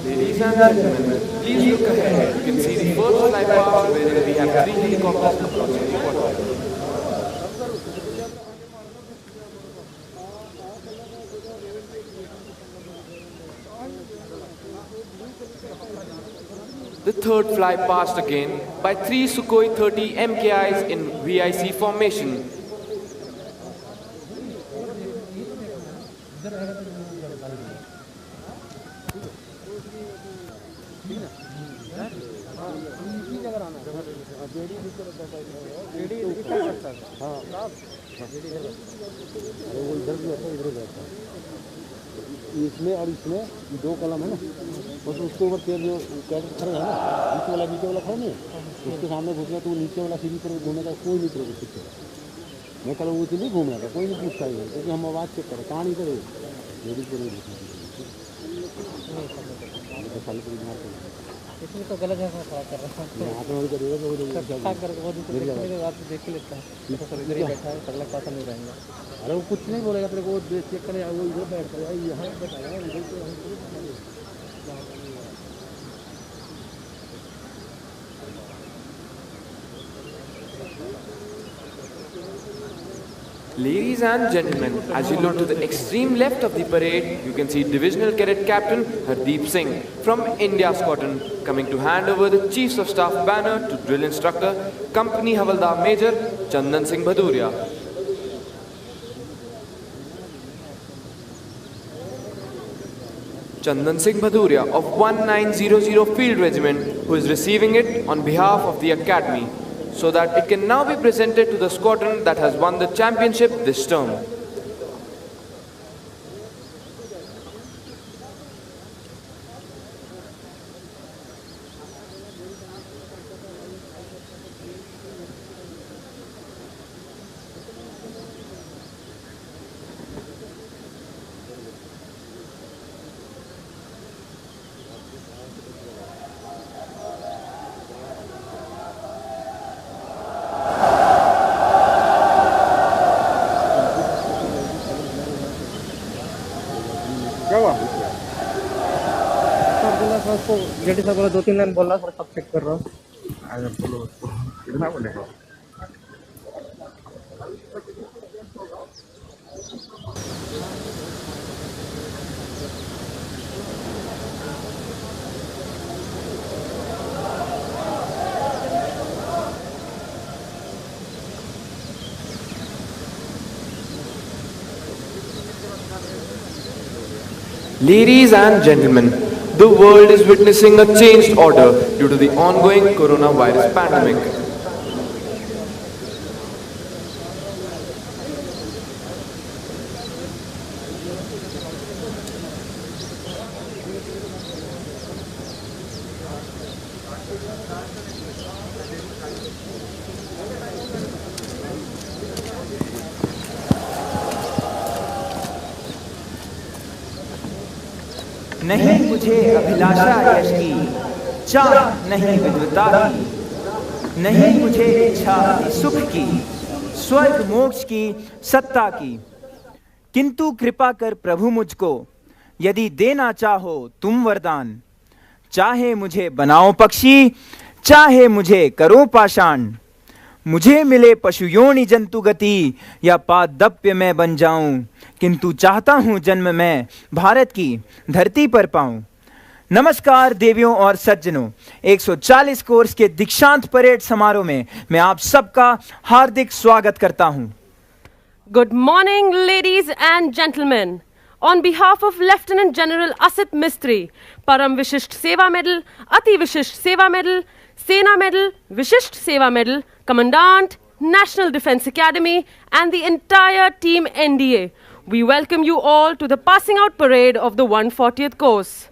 Ladies and gentlemen, please look ahead. You can see the first fly past wherein we have three helicopters approaching the water. The third fly passed again by three Sukhoi 30 MKIs in VIC formation. इसमें और इसमें दो कलम है ना, बस उसके ऊपर तेल जो कैरेट खड़े है ना, नीचे वाला खड़ा नहीं है, उसके सामने घूमना तो नीचे वाला सीढ़ी पर घूमेगा, कोई नहीं करेगा कुछ। मैं कल वो नहीं घूम रहा था, कोई नहीं पूछता है क्योंकि हम आवाज़ चेक करें कहाँ नहीं करे लेडीज को नहीं इसमें तो गलत जगह खड़ा कर रहा है। यहाँ पे करेगा तो देख लेता है, इधर ही बैठा है, अगला पासा नहीं रहेगा। अरे वो कुछ नहीं बोलेगा तेरे को, वो चेक करे, वो इधर बैठ कर यहाँ बताया इधर। Ladies and gentlemen, as you look to the extreme left of the parade, you can see Divisional Cadet Captain Hardeep Singh from India Squadron coming to hand over the Chiefs of Staff banner to Drill Instructor Company Havaldar Major Chandan Singh Bhaduria. Chandan Singh Bhaduria of 1900 Field Regiment, who is receiving it on behalf of the Academy, so that it can now be presented to the squadron that has won the championship this term. क्या हुआ? सब बोला था उसको, JD साहब बोला 2-3 line बोला, थोड़ा सब चेक कर रहा हूँ। आज बोलो कितना बोलेगा? Ladies and gentlemen, the world is witnessing a changed order due to the ongoing coronavirus pandemic. नहीं मुझे अभिलाषा यश की, चाह नहीं विद्वता की, नहीं मुझे इच्छा सुख की, स्वर्ग मोक्ष की, सत्ता की, किंतु कृपा कर प्रभु मुझको, यदि देना चाहो तुम वरदान, चाहे मुझे बनाओ पक्षी, चाहे मुझे करो पाषाण, मुझे मिले पशु योनि जंतु गति, या पादप्य मैं बन जाऊं, किंतु चाहता हूं जन्म मैं भारत की धरती पर पाऊं। नमस्कार देवियों और सज्जनों, 140 कोर्स के दीक्षांत परेड समारोह में मैं आप सबका हार्दिक स्वागत करता हूं। Good morning, ladies and gentlemen. On behalf of Lieutenant General Asit Mistry, Param Vishisht Seva Medal, Ati Vishisht Seva Medal, Sena Medal, Vishisht Seva Medal, Commandant, National Defence Academy, and the entire Team NDA, we welcome you all to the passing out parade of the 140th course.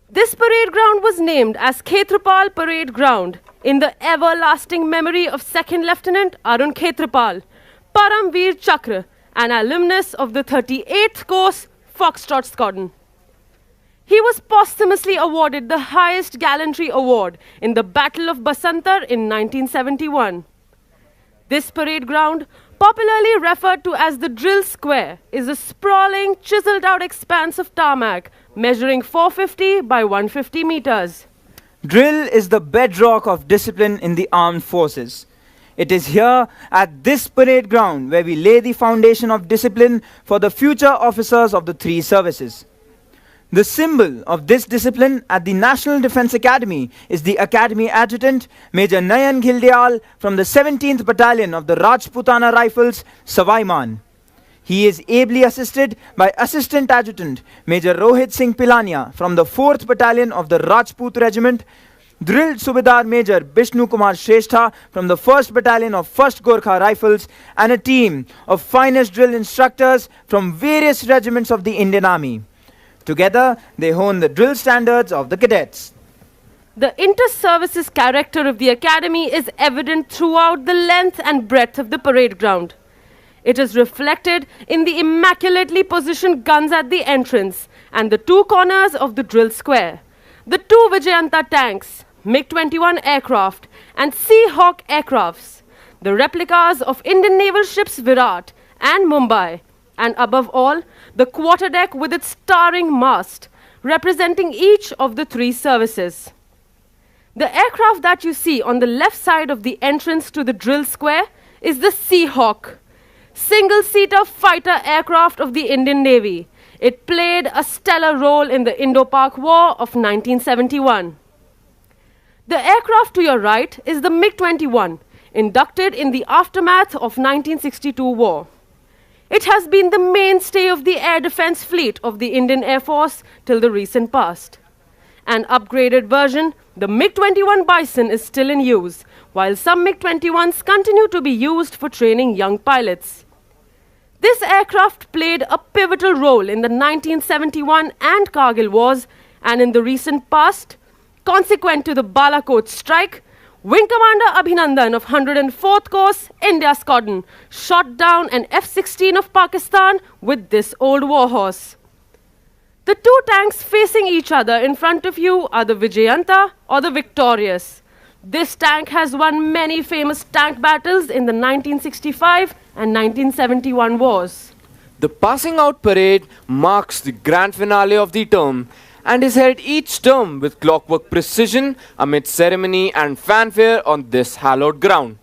This parade ground was named as Khetrapal Parade Ground in the everlasting memory of 2nd Lieutenant Arun Khetrapal, Paramveer Chakra, an alumnus of the 38th course, Foxtrot Squadron. He was posthumously awarded the highest gallantry award in the Battle of Basantar in 1971. This parade ground, popularly referred to as the drill square, is a sprawling, chiseled out expanse of tarmac measuring 450 by 150 meters. Drill is the bedrock of discipline in the armed forces. It is here at this parade ground where we lay the foundation of discipline for the future officers of the three services. The symbol of this discipline at the National Defence Academy is the Academy Adjutant, Major Nayan Ghildyal from the 17th Battalion of the Rajputana Rifles, Savaiman. He is ably assisted by Assistant Adjutant, Major Rohit Singh Pilania from the 4th Battalion of the Rajput Regiment, Drilled Subedar Major Bishnu Kumar Shrestha from the 1st Battalion of 1st Gorkha Rifles, and a team of finest drill instructors from various regiments of the Indian Army. Together, they hone the drill standards of the cadets. The inter-services character of the academy is evident throughout the length and breadth of the parade ground. It is reflected in the immaculately positioned guns at the entrance and the two corners of the drill square, the two Vijayanta tanks, MiG-21 aircraft and Seahawk aircrafts, the replicas of Indian naval ships Virat and Mumbai, and above all, the quarterdeck with its towering mast, representing each of the three services. The aircraft that you see on the left side of the entrance to the drill square is the Seahawk, single-seater fighter aircraft of the Indian Navy. It played a stellar role in the Indo-Pak War of 1971. The aircraft to your right is the MiG-21, inducted in the aftermath of 1962 war. It has been the mainstay of the air defense fleet of the Indian Air Force till the recent past. An upgraded version, the MiG-21 Bison, is still in use, while some MiG-21s continue to be used for training young pilots. This aircraft played a pivotal role in the 1971 and Kargil wars, and in the recent past, consequent to the Balakot strike, Wing Commander Abhinandan of 104th Course, India Squadron, shot down an F-16 of Pakistan with this old warhorse. The two tanks facing each other in front of you are the Vijayanta or the Victorious. This tank has won many famous tank battles in the 1965 and 1971 wars. The passing out parade marks the grand finale of the term and is held each term with clockwork precision amid ceremony and fanfare on this hallowed ground.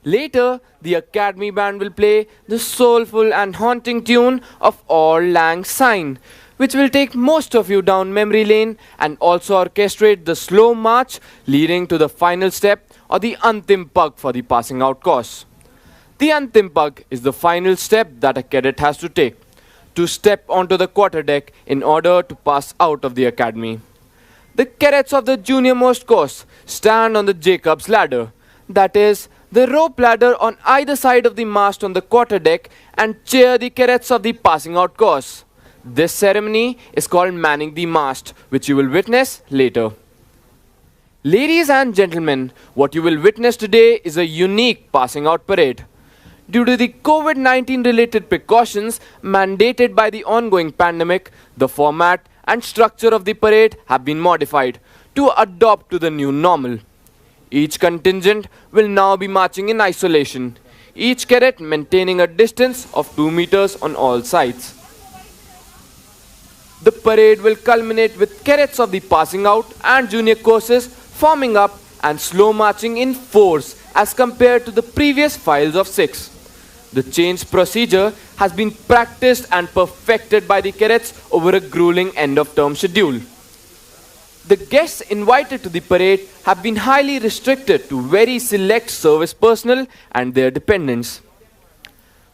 Later, the Academy Band will play the soulful and haunting tune of Auld Lang Syne, which will take most of you down memory lane and also orchestrate the slow march leading to the final step or the Antim Pag for the passing out course. The Antim Pag is the final step that a cadet has to take, to step onto the quarterdeck in order to pass out of the academy. The cadets of the junior most course stand on the Jacob's ladder, that is, the rope ladder on either side of the mast on the quarterdeck, and cheer the cadets of the passing out course. This ceremony is called manning the mast, which you will witness later. Ladies and gentlemen, what you will witness today is a unique passing out parade. Due to the COVID-19 related precautions mandated by the ongoing pandemic, the format and structure of the parade have been modified to adopt to the new normal. Each contingent will now be marching in isolation, each cadet maintaining a distance of 2 meters on all sides. The parade will culminate with cadets of the passing out and junior courses forming up and slow marching in fours as compared to the previous files of 6. The changed procedure has been practiced and perfected by the cadets over a grueling end-of-term schedule. The guests invited to the parade have been highly restricted to very select service personnel and their dependents.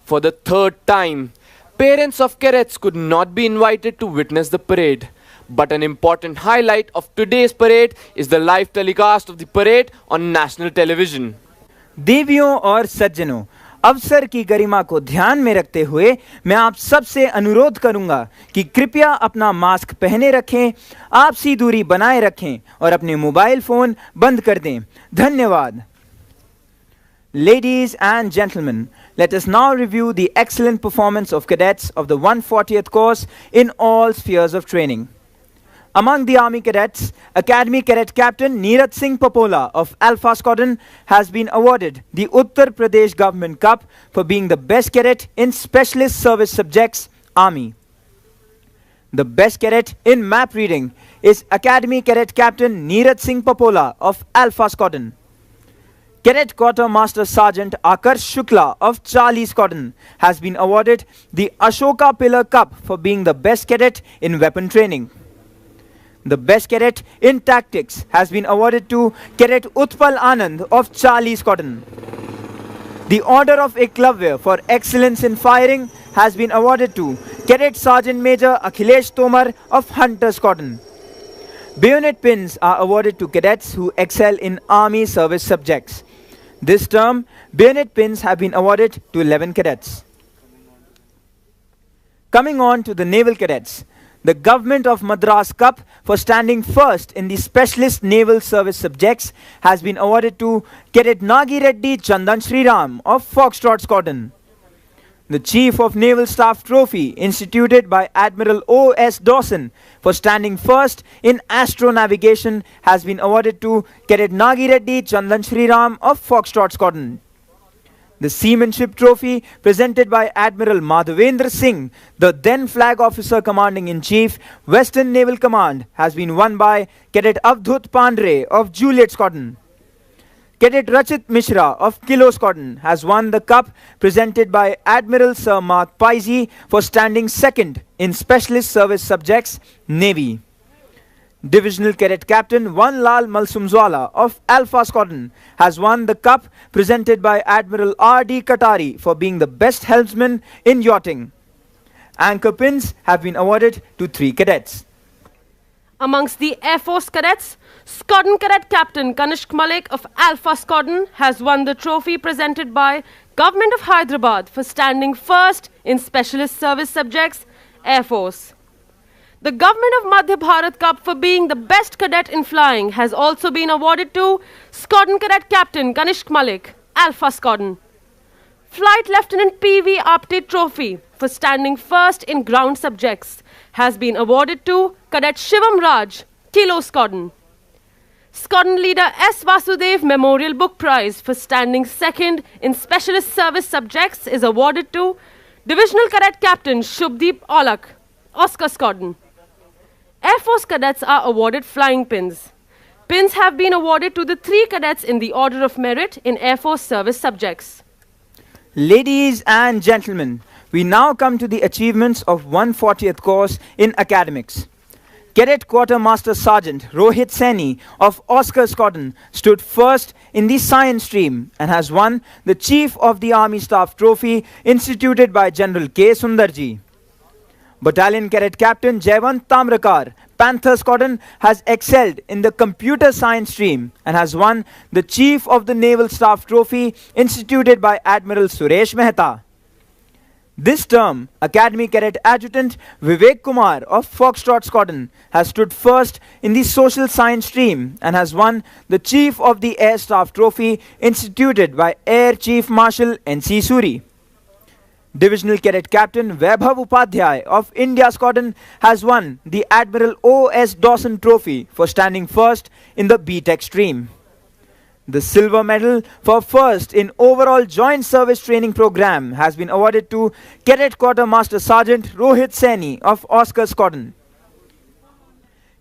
For the third time, parents of cadets could not be invited to witness the parade. But an important highlight of today's parade is the live telecast of the parade on national television. देवियों और सज्जनों, अवसर की गरिमा को ध्यान में रखते हुए मैं आप सबसे अनुरोध करूंगा कि कृपया अपना मास्क पहने रखें, आपसी दूरी बनाए रखें और अपने मोबाइल फोन बंद कर दें। धन्यवाद। Ladies and gentlemen, let us now review the excellent performance of cadets of the 140th course in all spheres of training. Among the Army cadets, Academy Cadet Captain Neeraj Singh Papola of Alpha Squadron has been awarded the Uttar Pradesh Government Cup for being the best cadet in Specialist Service Subjects, Army. The best cadet in map reading is Academy Cadet Captain Neeraj Singh Papola of Alpha Squadron. Cadet Quartermaster Sergeant Akarsh Shukla of Charlie Squadron has been awarded the Ashoka Pillar Cup for being the best cadet in weapon training. The best cadet in tactics has been awarded to Cadet Utpal Anand of Charlie Squadron. The Order of Eklavya for excellence in firing has been awarded to Cadet Sergeant Major Akhilesh Tomar of Hunter Squadron. Bayonet pins are awarded to cadets who excel in Army service subjects. This term, bayonet pins have been awarded to 11 cadets. Coming on to the naval cadets, the Government of Madras Cup for standing first in the Specialist Naval Service Subjects has been awarded to Cadet Nagi Reddy Chandan Sriram of Foxtrot Squadron. The Chief of Naval Staff Trophy instituted by Admiral O.S. Dawson for standing first in astronavigation has been awarded to Cadet Nagi Reddy Chandan Sriram of Foxtrot Squadron. The Seamanship Trophy presented by Admiral Madhavendra Singh, the then Flag Officer Commanding-in-Chief, Western Naval Command, has been won by Cadet Avdhut Pandre of Juliet Squadron. Cadet Rachit Mishra of Kilo Squadron has won the cup presented by Admiral Sir Mark Paisy for standing second in Specialist Service Subjects, Navy. Divisional Cadet Captain Vanlal Malsumzwala of Alpha Squadron has won the cup presented by Admiral R.D. Katari for being the best helmsman in yachting. Anchor pins have been awarded to 3 cadets. Amongst the Air Force cadets, Squadron Cadet Captain Kanishk Malik of Alpha Squadron has won the trophy presented by Government of Hyderabad for standing first in Specialist Service Subjects, Air Force. The Government of Madhya Bharat Cup for being the best cadet in flying has also been awarded to Squadron Cadet Captain Kanishk Malik, Alpha Squadron. Flight Lieutenant P.V. Apte Trophy for standing first in ground subjects has been awarded to Cadet Shivam Raj, Kilo Squadron. Squadron Leader S. Vasudev Memorial Book Prize for standing second in Specialist Service Subjects is awarded to Divisional Cadet Captain Shubdeep Aulak, Oscar Squadron. Air Force cadets are awarded flying pins. Pins have been awarded to the 3 cadets in the order of merit in Air Force service subjects. Ladies and gentlemen, we now come to the achievements of 140th course in academics. Cadet Quartermaster Sergeant Rohit Saini of Oscar Squadron stood first in the science stream and has won the Chief of the Army Staff Trophy instituted by General K. Sundarji. Battalion Cadet Captain Jaywant Tamrakar, Panther Squadron, has excelled in the computer science stream and has won the Chief of the Naval Staff Trophy instituted by Admiral Suresh Mehta. This term, Academy Cadet Adjutant Vivek Kumar of Foxtrot Squadron has stood first in the social science stream and has won the Chief of the Air Staff Trophy instituted by Air Chief Marshal N.C. Suri. Divisional Cadet Captain Vaibhav Upadhyay of India Squadron has won the Admiral O.S. Dawson Trophy for standing first in the B.Tech stream. The silver medal for first in overall joint service training program has been awarded to Cadet Quartermaster Sergeant Rohit Saini of Oscar Squadron.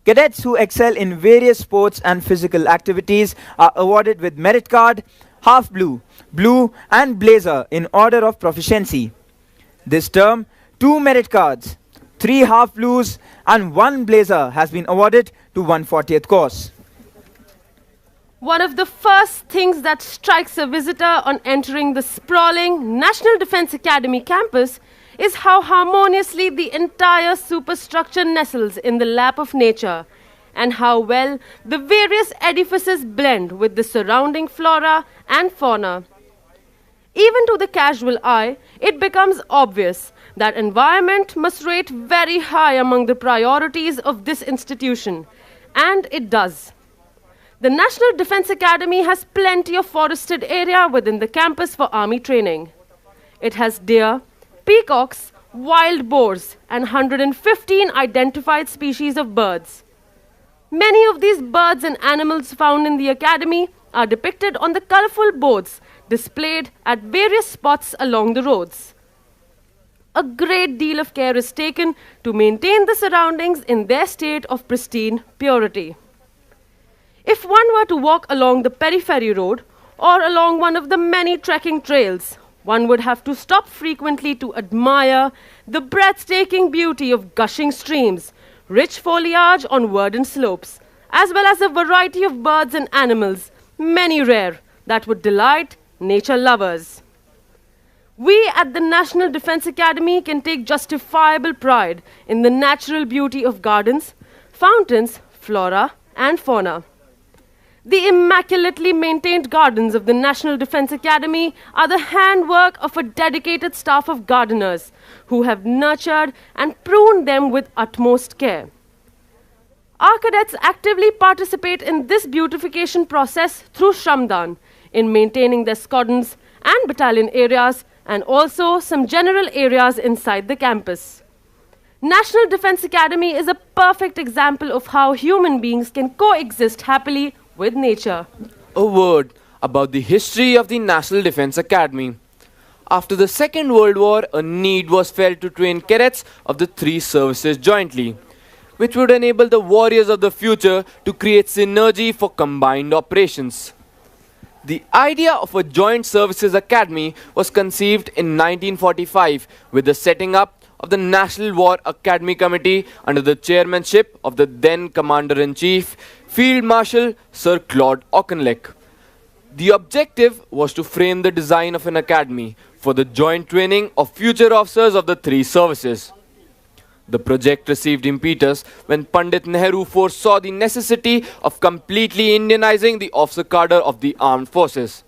Cadets who excel in various sports and physical activities are awarded with merit card, half blue, blue and blazer in order of proficiency. This term, 2 merit cards, 3 half blues and 1 blazer has been awarded to 140th course. One of the first things that strikes a visitor on entering the sprawling National Defence Academy campus is how harmoniously the entire superstructure nestles in the lap of nature and how well the various edifices blend with the surrounding flora and fauna. Even to the casual eye, it becomes obvious that environment must rate very high among the priorities of this institution, and it does. The National Defence Academy has plenty of forested area within the campus for army training. It has deer, peacocks, wild boars, and 115 identified species of birds. Many of these birds and animals found in the academy are depicted on the colorful boards displayed at various spots along the roads. A great deal of care is taken to maintain the surroundings in their state of pristine purity. If one were to walk along the periphery road or along one of the many trekking trails, one would have to stop frequently to admire the breathtaking beauty of gushing streams, rich foliage on verdant slopes, as well as a variety of birds and animals, many rare, that would delight nature lovers. We at the National Defense Academy can take justifiable pride in the natural beauty of gardens, fountains, flora, and fauna. The immaculately maintained gardens of the National Defense Academy are the handwork of a dedicated staff of gardeners who have nurtured and pruned them with utmost care. Our cadets actively participate in this beautification process through Shramdan in maintaining their squadrons and battalion areas and also some general areas inside the campus. National Defense Academy is a perfect example of how human beings can coexist happily with nature. A word about the history of the National Defense Academy. After the Second World War, a need was felt to train cadets of the three services jointly, which would enable the warriors of the future to create synergy for combined operations. The idea of a Joint Services Academy was conceived in 1945 with the setting up of the National War Academy Committee under the chairmanship of the then Commander-in-Chief, Field Marshal Sir Claude Auchinleck. The objective was to frame the design of an academy for the joint training of future officers of the three services. The project received impetus when Pandit Nehru foresaw the necessity of completely Indianizing the officer cadre of the armed forces.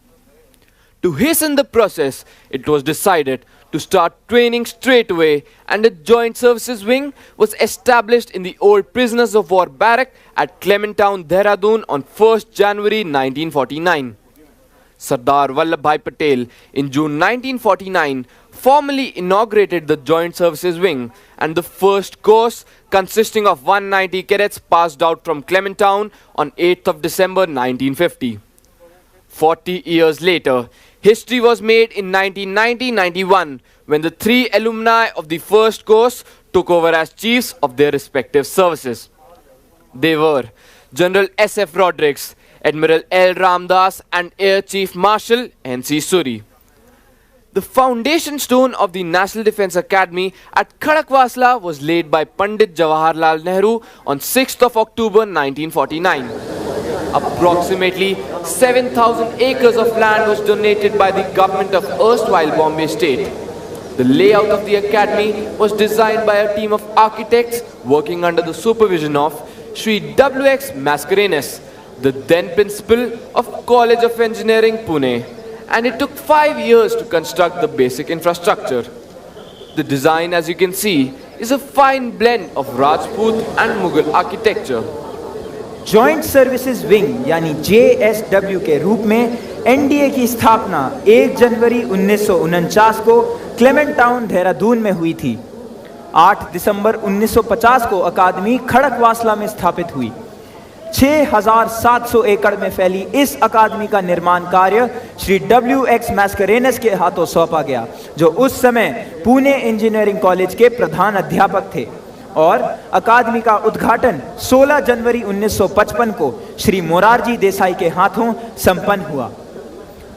To hasten the process, it was decided to start training straight away, and a Joint Services Wing was established in the old Prisoners of War barrack at Clementown, Dehradun on 1st January 1949. Sardar Vallabhbhai Patel in June 1949 formally inaugurated the Joint Services Wing, and the first course, consisting of 190 cadets, passed out from Clementown on 8th of December 1950. 40 years later, history was made in 1990-91 when the three alumni of the first course took over as chiefs of their respective services. They were General S.F. Rodericks, Admiral L. Ramdas, and Air Chief Marshal N.C. Suri. The foundation stone of the National Defense Academy at Khadakwasla was laid by Pandit Jawaharlal Nehru on 6th of October 1949. Approximately 7,000 acres of land was donated by the government of erstwhile Bombay State. The layout of the academy was designed by a team of architects working under the supervision of Sri W.X. Mascarenhas, the then principal of College of Engineering, Pune, and it took 5 years to construct the basic infrastructure. The design, as you can see, is a fine blend of Rajput and Mughal architecture. Joint services wing यानी JSW के रूप में NDA की स्थापना 1 जनवरी 1949 को क्लेमेंटाउन देहरादून में हुई थी। 8 दिसंबर 1950 को अकादमी खड़कवासला में स्थापित हुई। 6,700 एकड़ में फैली इस अकादमी का निर्माण कार्य श्री W.X. मैस्करेनस के हाथों सौंपा गया, जो उस समय पुणे इंजीनियरिंग कॉलेज के प्रधान अध्यापक थे, और अकादमी का उद्घाटन 16 जनवरी 1955 को श्री मोरारजी देसाई के हाथों संपन्न हुआ।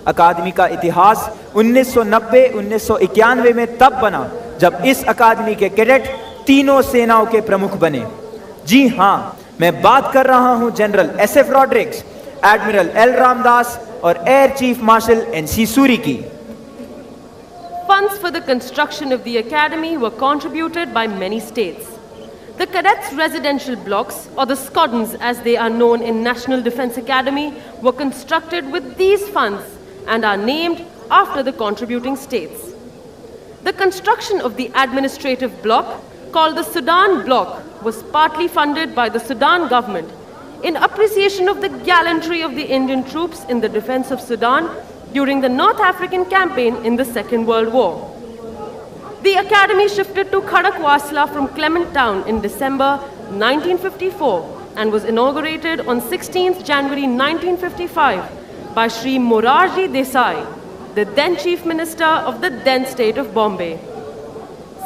अकादमी का इतिहास 1990-1991 में तब बना जब इस अकादमी के कैडेट तीनों सेनाओं के प्रमुख बने। जी हाँ, मैं बात कर रहा हूं general S.F. Rodrigues, admiral L. Ramdas और air chief marshal N.C. Suri की। Funds for the construction of the academy were contributed by many states. The cadets' residential blocks, or the squadrons as they are known in National Defense Academy, were constructed with these funds and are named after the contributing states. The construction of the administrative block, called the Sudan Block, was partly funded by the Sudan government in appreciation of the gallantry of the Indian troops in the defense of Sudan during the North African campaign in the Second World War. The academy shifted to Khadakwasla from Clementown in December 1954 and was inaugurated on 16th January 1955 by Shri Morarji Desai, the then Chief Minister of the then state of Bombay.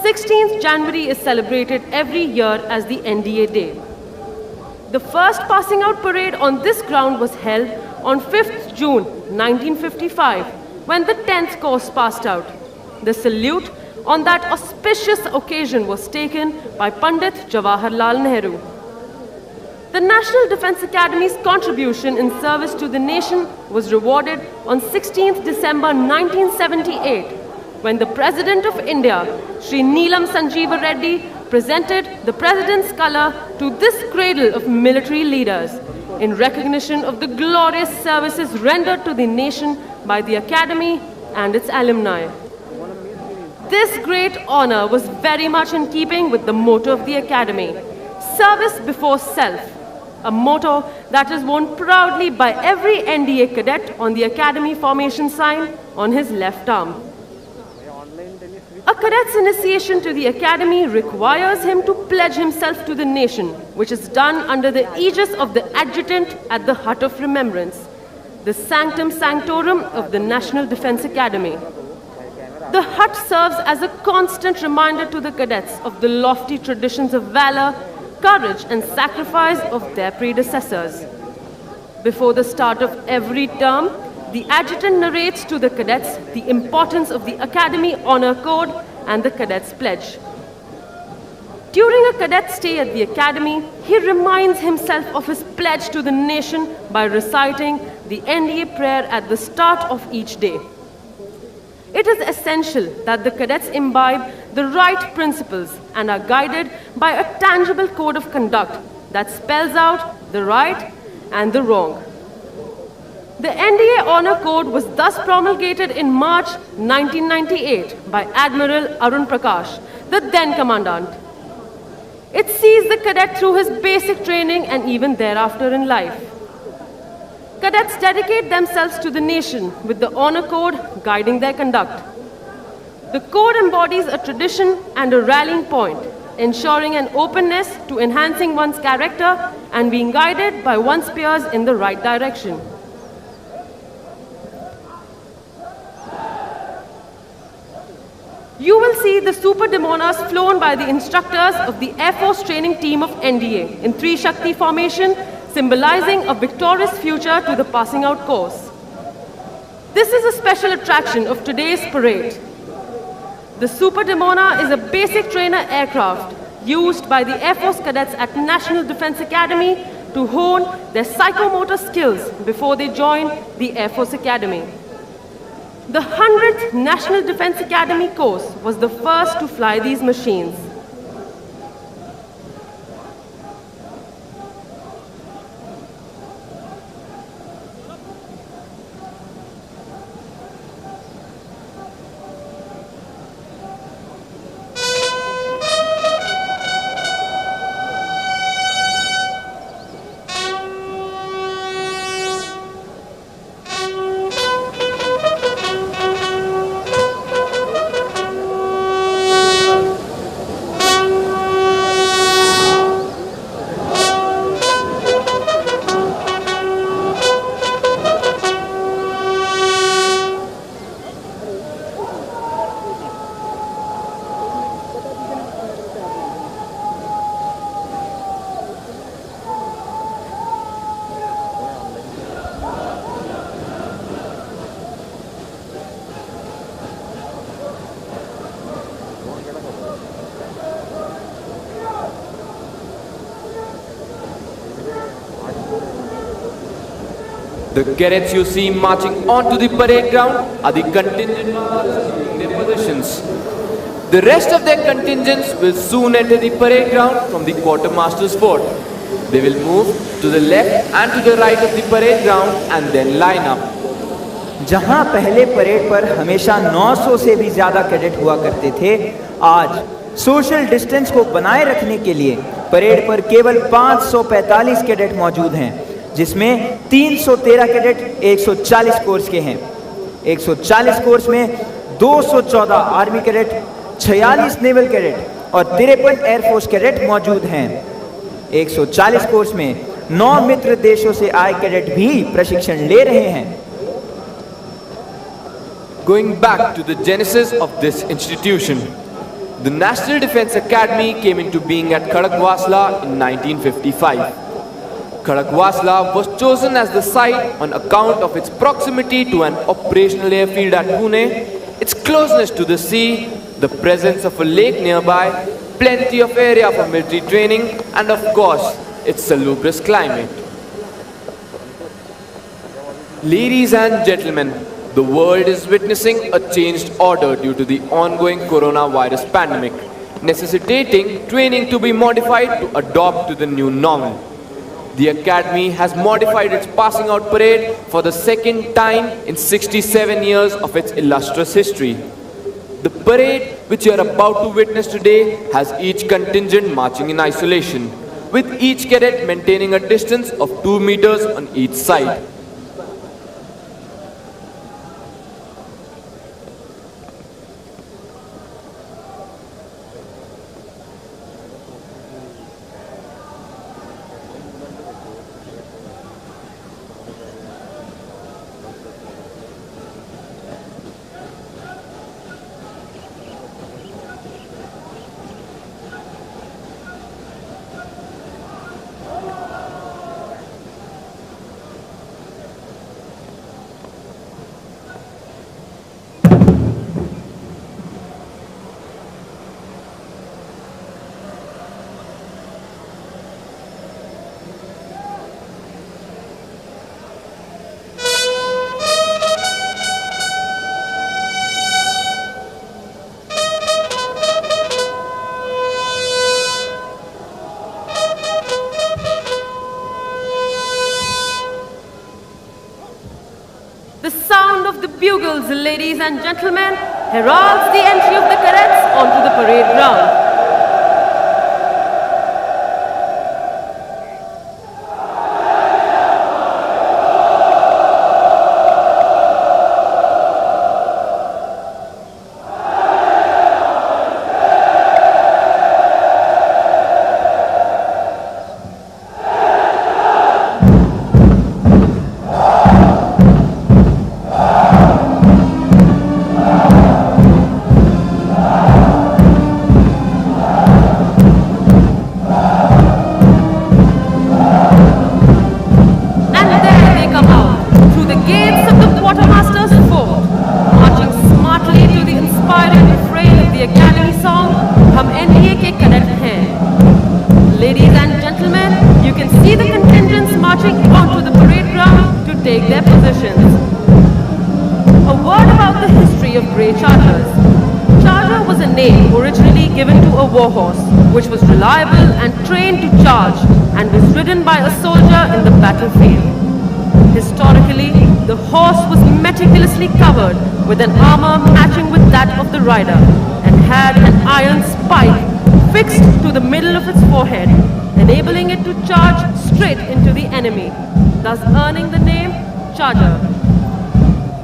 16th January is celebrated every year as the NDA Day. The first passing out parade on this ground was held on 5th June 1955 when the 10th course passed out. The salute on that auspicious occasion was taken by Pandit Jawaharlal Nehru. The National Defence Academy's contribution in service to the nation was rewarded on 16th December 1978 when the President of India, Shri Neelam Sanjeeva Reddy, presented the President's colour to this cradle of military leaders in recognition of the glorious services rendered to the nation by the Academy and its alumni. This great honour was very much in keeping with the motto of the Academy, service before self, a motto that is worn proudly by every NDA cadet on the Academy formation sign on his left arm. A cadet's initiation to the Academy requires him to pledge himself to the nation, which is done under the aegis of the adjutant at the Hut of Remembrance, the sanctum sanctorum of the National Defence Academy. The hut serves as a constant reminder to the cadets of the lofty traditions of valor, courage and sacrifice of their predecessors. Before the start of every term, the adjutant narrates to the cadets the importance of the Academy Honour Code and the Cadets Pledge. During a cadet's stay at the Academy, he reminds himself of his pledge to the nation by reciting the NDA prayer at the start of each day. It is essential that the cadets imbibe the right principles and are guided by a tangible code of conduct that spells out the right and the wrong. The NDA Honour Code was thus promulgated in March 1998 by Admiral Arun Prakash, the then Commandant. It sees the cadet through his basic training and even thereafter in life. Cadets dedicate themselves to the nation with the Honour Code guiding their conduct. The code embodies a tradition and a rallying point, ensuring an openness to enhancing one's character and being guided by one's peers in the right direction. You will see the Super Demonas flown by the instructors of the Air Force training team of NDA in Tri Shakti formation, symbolizing a victorious future to the passing out course. This is a special attraction of today's parade. The Super Demona is a basic trainer aircraft used by the Air Force cadets at National Defence Academy to hone their psychomotor skills before they join the Air Force Academy. The 100th National Defence Academy course was the first to fly these machines. The cadets you see marching onto the parade ground are the contingent marchers taking their positions. The rest of their contingents will soon enter the parade ground from the quartermaster's fort. They will move to the left and to the right of the parade ground and then line up. जहां पहले parade पर हमेशा 900 से भी ज़्यादा cadet हुआ करते थे, आज सोशल डिस्टेंस को बनाए रखने के लिए परेड पर केवल 545 कैडेट मौजूद हैं, जिसमें 313 कैडेट 140 कोर्स के हैं। 140 कोर्स में 214 आर्मी कैडेट, 46 नेवल कैडेट और 53 एयरफोर्स कैडेट मौजूद हैं। 140 कोर्स में 9 मित्र देशों से आए कैडेट भी प्रशिक्षण ले रहे हैं। Going back to the genesis of this institution, the National Defence Academy came into being at Khadakwasla in 1955. Khadakwasla was chosen as the site on account of its proximity to an operational airfield at Pune, its closeness to the sea, the presence of a lake nearby, plenty of area for military training, and of course, its salubrious climate. Ladies and gentlemen, the world is witnessing a changed order due to the ongoing coronavirus pandemic, necessitating training to be modified to adopt to the new normal. The Academy has modified its passing out parade for the second time in 67 years of its illustrious history. The parade, which you are about to witness today, has each contingent marching in isolation, with each cadet maintaining a distance of 2 meters on each side. The sound of the bugles, ladies and gentlemen, heralds the entry of the cadets onto the parade ground. Take their positions. A word about the history of Grey Chargers. Charger was a name originally given to a war horse, which was reliable and trained to charge and was ridden by a soldier in the battlefield. Historically, the horse was meticulously covered with an armor matching with that of the rider and had an iron spike fixed to the middle of its forehead, enabling it to charge straight into the enemy, thus earning the name Charger.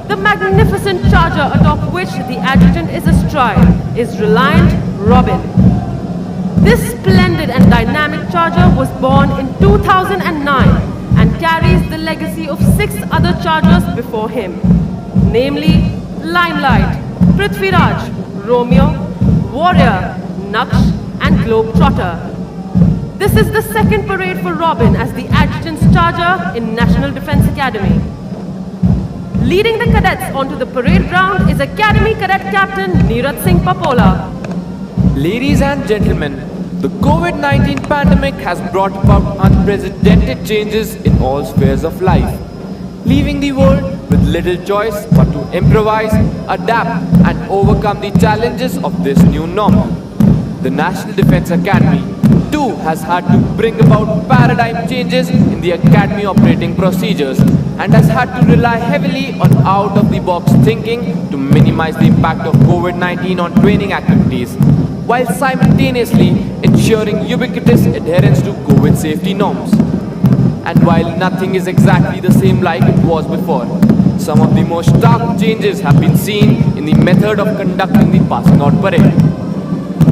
The magnificent charger atop which the adjutant is astride is Reliant Robin. This splendid and dynamic charger was born in 2009 and carries the legacy of 6 other chargers before him, namely Limelight, Prithviraj, Romeo, Warrior, Naksh and Globetrotter. This is the second parade for Robin as the adjutant's charger in National Defence Academy. Leading the cadets onto the parade ground is Academy Cadet Captain Neeraj Singh Papola. Ladies and gentlemen, the COVID-19 pandemic has brought about unprecedented changes in all spheres of life, leaving the world with little choice but to improvise, adapt and overcome the challenges of this new normal. The National Defence Academy too has had to bring about paradigm changes in the Academy operating procedures and has had to rely heavily on out-of-the-box thinking to minimize the impact of COVID-19 on training activities, while simultaneously ensuring ubiquitous adherence to COVID safety norms. And while nothing is exactly the same like it was before, some of the most stark changes have been seen in the method of conducting the passing out parade.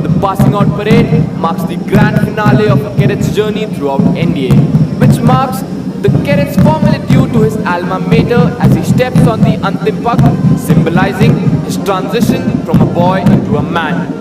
The passing out parade marks the grand finale of a cadet's journey throughout NDA, which marks the cadet's formal adieu to his alma mater as he steps on the Antim Pak, symbolizing his transition from a boy into a man.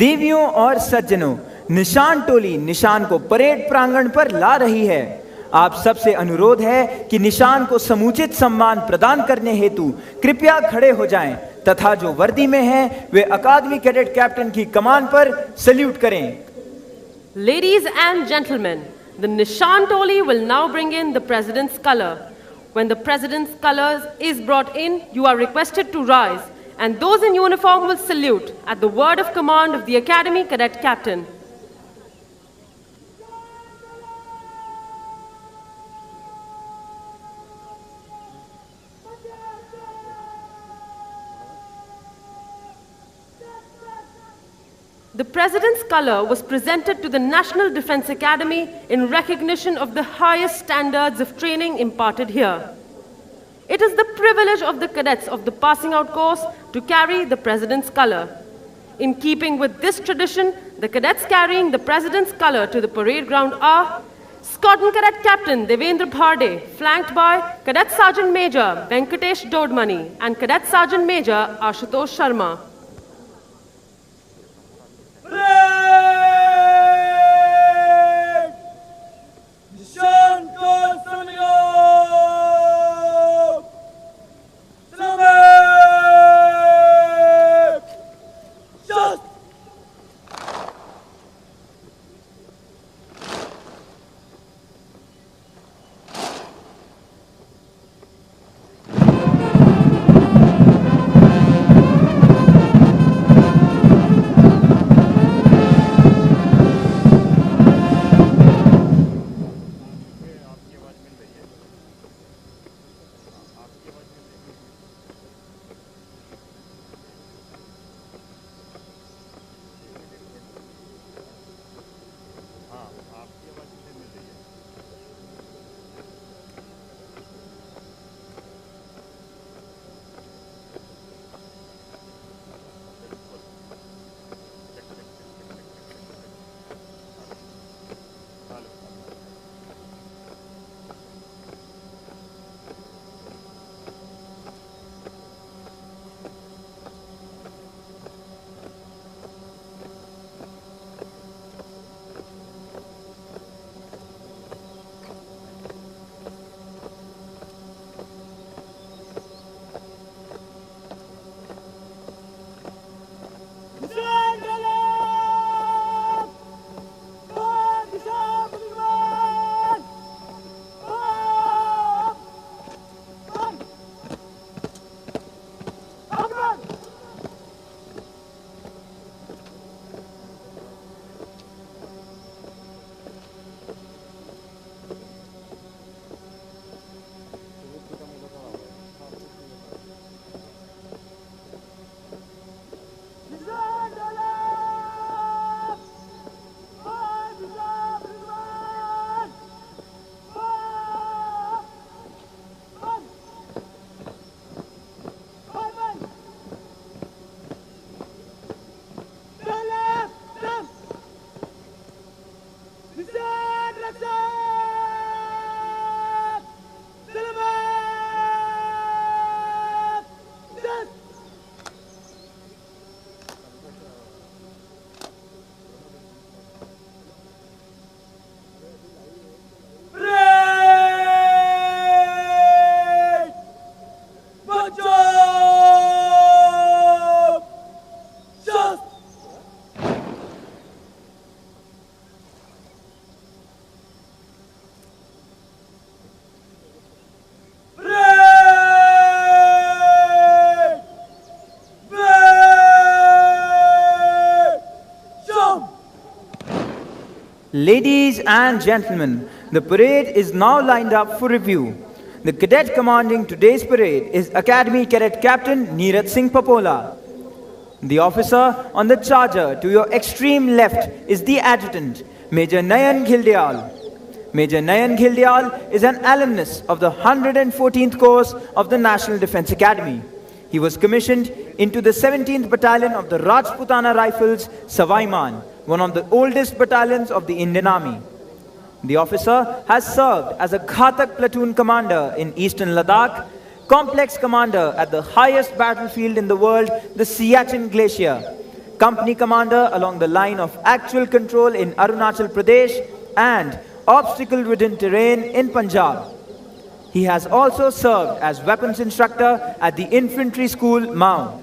देवियों और सज्जनों, निशान टोली निशान को parade प्रांगण पर ला रही है। आप सबसे अनुरोध है कि निशान को समुचित सम्मान प्रदान करने हेतु कृपया खड़े हो जाएं तथा जो वर्दी में हैं वे अकादमी कैडेट कैप्टन की कमान पर सैल्यूट करें। Ladies and gentlemen, the Nishan Toli will now bring in the President's color. When the President's colors is brought in, you are requested to rise, and those in uniform will salute at the word of command of the Academy Cadet Captain. The President's color was presented to the National Defense Academy in recognition of the highest standards of training imparted here. It is the privilege of the cadets of the passing out course to carry the President's color. In keeping with this tradition, the cadets carrying the President's color to the parade ground are Squadron Cadet Captain Devendra Bharde, flanked by Cadet Sergeant Major Venkatesh Dodmani and Cadet Sergeant Major Ashutosh Sharma. Ladies and gentlemen, the parade is now lined up for review. The cadet commanding today's parade is Academy Cadet Captain Neeraj Singh Papola. The officer on the charger to your extreme left is the adjutant, Major Nayan Ghildyal. Major Nayan Ghildyal is an alumnus of the 114th course of the National Defence Academy. He was commissioned into the 17th Battalion of the Rajputana Rifles, Savai Man, one of the oldest battalions of the Indian Army. The officer has served as a Ghatak platoon commander in eastern Ladakh, complex commander at the highest battlefield in the world, the Siachen Glacier, company commander along the line of actual control in Arunachal Pradesh, and obstacle-ridden terrain in Punjab. He has also served as weapons instructor at the Infantry School, Mao.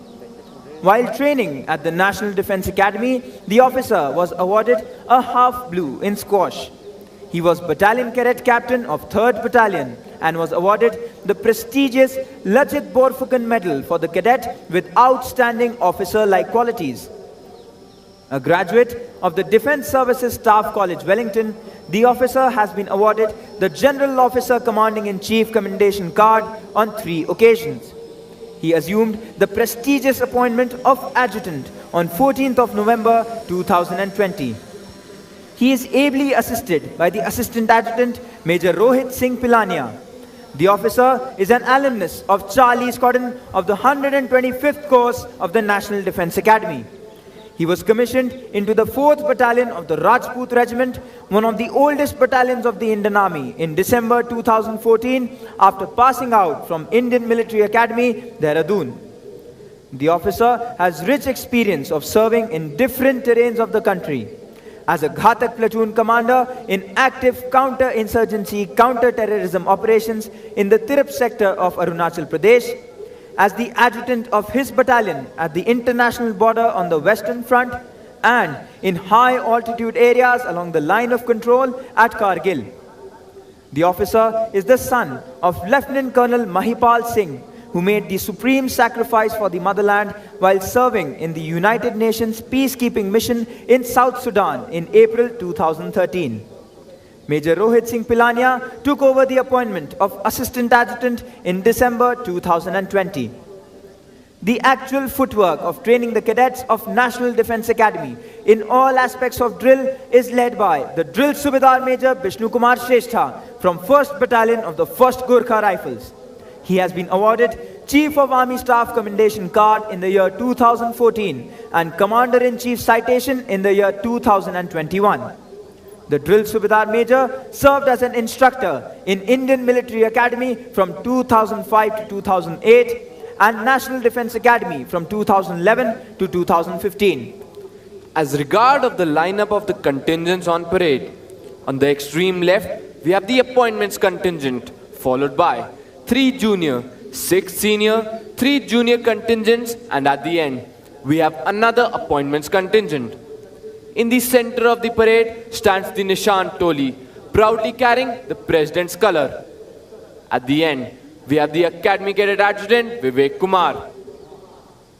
While training at the National Defence Academy, the officer was awarded a half blue in squash. He was Battalion Cadet Captain of 3rd Battalion and was awarded the prestigious Lachit Borphukan Medal for the cadet with outstanding officer-like qualities. A graduate of the Defence Services Staff College, Wellington, the officer has been awarded the General Officer Commanding-in-Chief Commendation Card on 3 occasions. He assumed the prestigious appointment of Adjutant on 14th of November 2020. He is ably assisted by the Assistant Adjutant, Major Rohit Singh Pilania. The officer is an alumnus of Charlie Squadron of the 125th course of the National Defence Academy. He was commissioned into the 4th Battalion of the Rajput Regiment, one of the oldest battalions of the Indian Army, in December 2014 after passing out from Indian Military Academy, Dehradun. The officer has rich experience of serving in different terrains of the country. As a Ghatak platoon commander in active counter-insurgency, counter-terrorism operations in the Tirap sector of Arunachal Pradesh, as the adjutant of his battalion at the international border on the Western Front, and in high-altitude areas along the line of control at Kargil. The officer is the son of Lieutenant Colonel Mahipal Singh, who made the supreme sacrifice for the motherland while serving in the United Nations peacekeeping mission in South Sudan in April 2013. Major Rohit Singh Pilania took over the appointment of Assistant Adjutant in December 2020. The actual footwork of training the cadets of National Defence Academy in all aspects of drill is led by the Drill Subedar Major Bishnu Kumar Shrestha from 1st Battalion of the 1st Gorkha Rifles. He has been awarded Chief of Army Staff Commendation Card in the year 2014 and Commander-in-Chief Citation in the year 2021. The Drill Subedar Major served as an instructor in Indian Military Academy from 2005 to 2008 and National Defence Academy from 2011 to 2015. As regard of the lineup of the contingents on parade, on the extreme left, we have the appointments contingent, followed by 3 junior, 6 senior, 3 junior contingents, and at the end, we have another appointments contingent. In the center of the parade stands the Nishan Toli, proudly carrying the President's color. At the end, we have the Academy Cadet Adjutant, Vivek Kumar.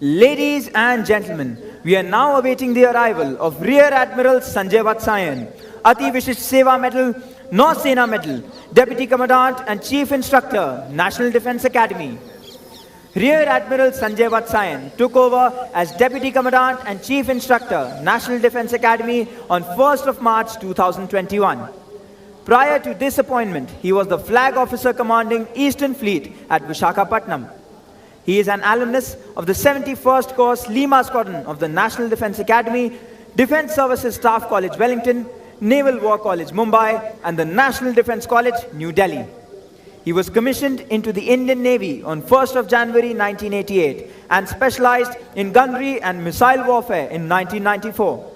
Ladies and gentlemen, we are now awaiting the arrival of Rear Admiral Sanjay Vatsayan, Ati Vishisht Seva Medal, Nausena Medal, Deputy Commandant and Chief Instructor, National Defence Academy. Rear Admiral Sanjay Vatsayan took over as Deputy Commandant and Chief Instructor, National Defence Academy on 1st of March 2021. Prior to this appointment, he was the Flag Officer commanding Eastern Fleet at Visakhapatnam. He is an alumnus of the 71st Course Lima Squadron of the National Defence Academy, Defence Services Staff College, Wellington, Naval War College, Mumbai, and the National Defence College, New Delhi. He was commissioned into the Indian Navy on 1st of January 1988 and specialized in gunnery and missile warfare in 1994.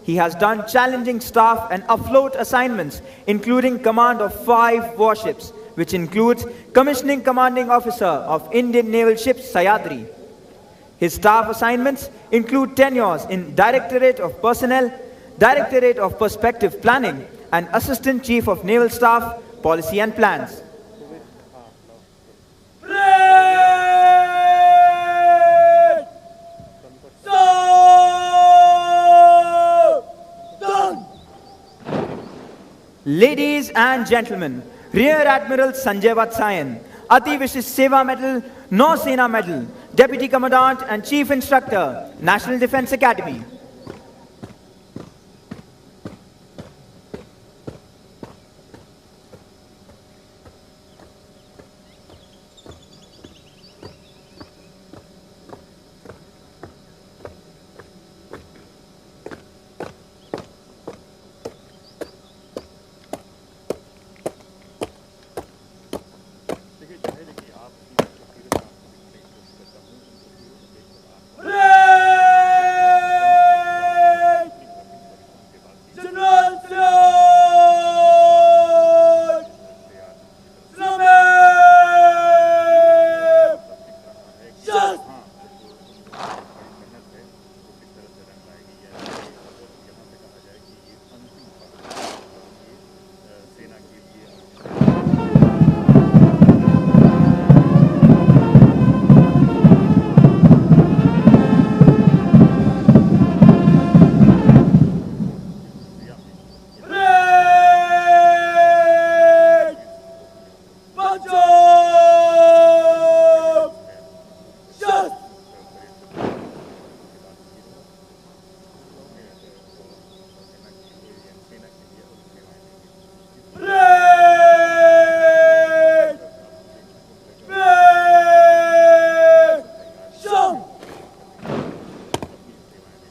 He has done challenging staff and afloat assignments, including command of 5 warships, which includes Commissioning Commanding Officer of Indian Naval Ships Sayadri. His staff assignments include tenures in Directorate of Personnel, Directorate of Perspective Planning, and Assistant Chief of Naval Staff, Policy and Plans. Ladies and gentlemen, Rear Admiral Sanjay Vatsayan, Ati Vishisht Seva Medal, Nau Sena Medal, Deputy Commandant and Chief Instructor, National Defence Academy.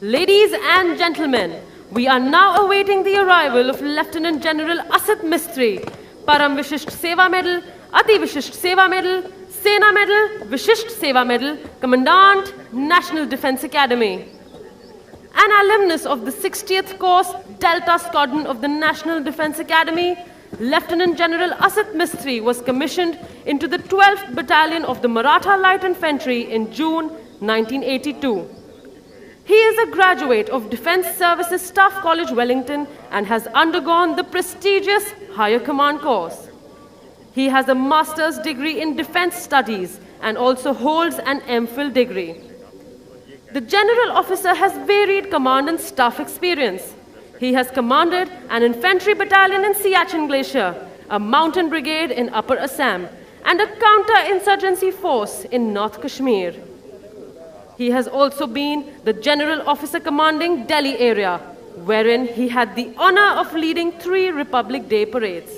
Ladies and gentlemen, we are now awaiting the arrival of Lieutenant General Asit Mistry, Param Vishisht Seva Medal, Ati Vishisht Seva Medal, Sena Medal, Vishisht Seva Medal, Commandant, National Defence Academy. An alumnus of the 60th Course Delta Squadron of the National Defence Academy, Lieutenant General Asit Mistry was commissioned into the 12th Battalion of the Maratha Light Infantry in June 1982. He is a graduate of Defence Services Staff College, Wellington, and has undergone the prestigious Higher Command course. He has a master's degree in Defence Studies and also holds an MPhil degree. The General Officer has varied command and staff experience. He has commanded an infantry battalion in Siachen Glacier, a mountain brigade in Upper Assam, and a counter-insurgency force in North Kashmir. He has also been the General Officer commanding Delhi area, wherein he had the honor of leading 3 Republic Day parades.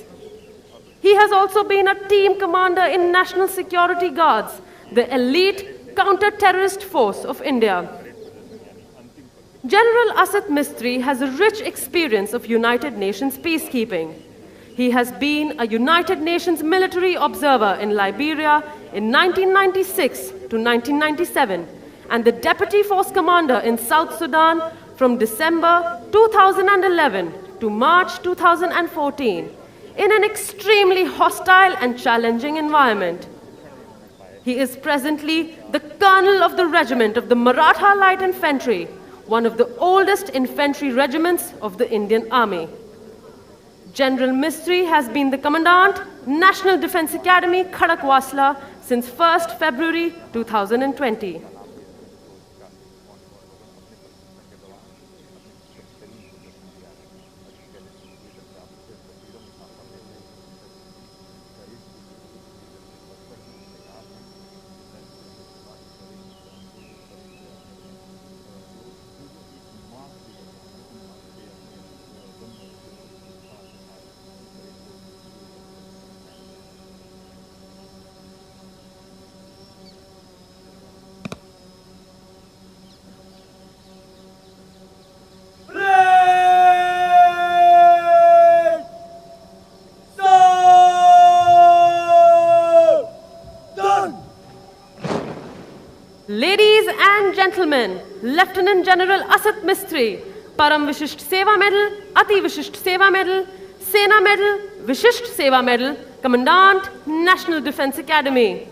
He has also been a team commander in National Security Guards, the elite counter-terrorist force of India. General Asit Mistry has a rich experience of United Nations peacekeeping. He has been a United Nations military observer in Liberia in 1996 to 1997, and the Deputy Force Commander in South Sudan from December 2011 to March 2014 in an extremely hostile and challenging environment. He is presently the Colonel of the Regiment of the Maratha Light Infantry, one of the oldest infantry regiments of the Indian Army. General Mistry has been the Commandant, National Defence Academy, Khadakwasla since 1st February 2020. Ladies and gentlemen, Lieutenant General Asit Mistry, Param Vishisht Seva Medal, Ati Vishisht Seva Medal, Sena Medal, Vishisht Seva Medal, Commandant, National Defence Academy.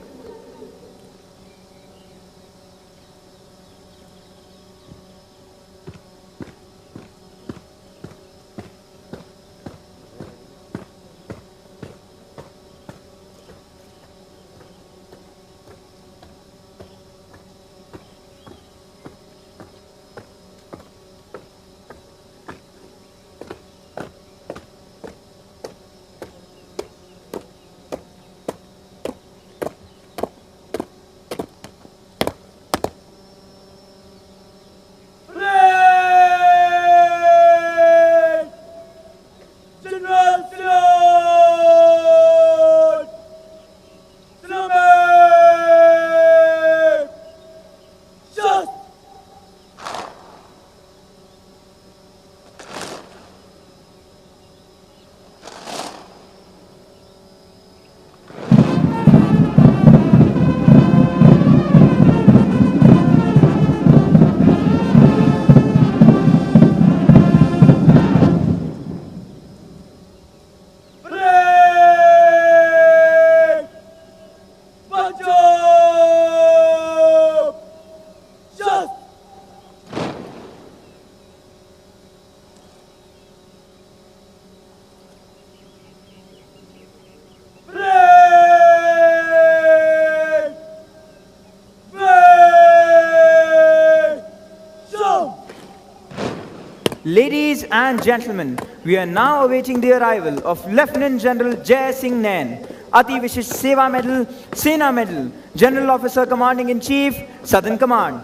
Ladies and gentlemen, we are now awaiting the arrival of Lieutenant General Jai Singh Nain, Ati Vishisht Seva Medal, Sena Medal, General Officer Commanding in Chief, Southern Command.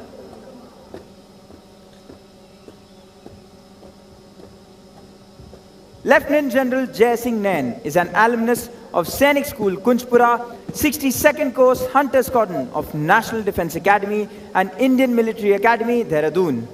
Lieutenant General Jai Singh Nain is an alumnus of Sainik School, Kunjpura, 62nd Course Hunter Squadron of National Defence Academy and Indian Military Academy, Dehradun.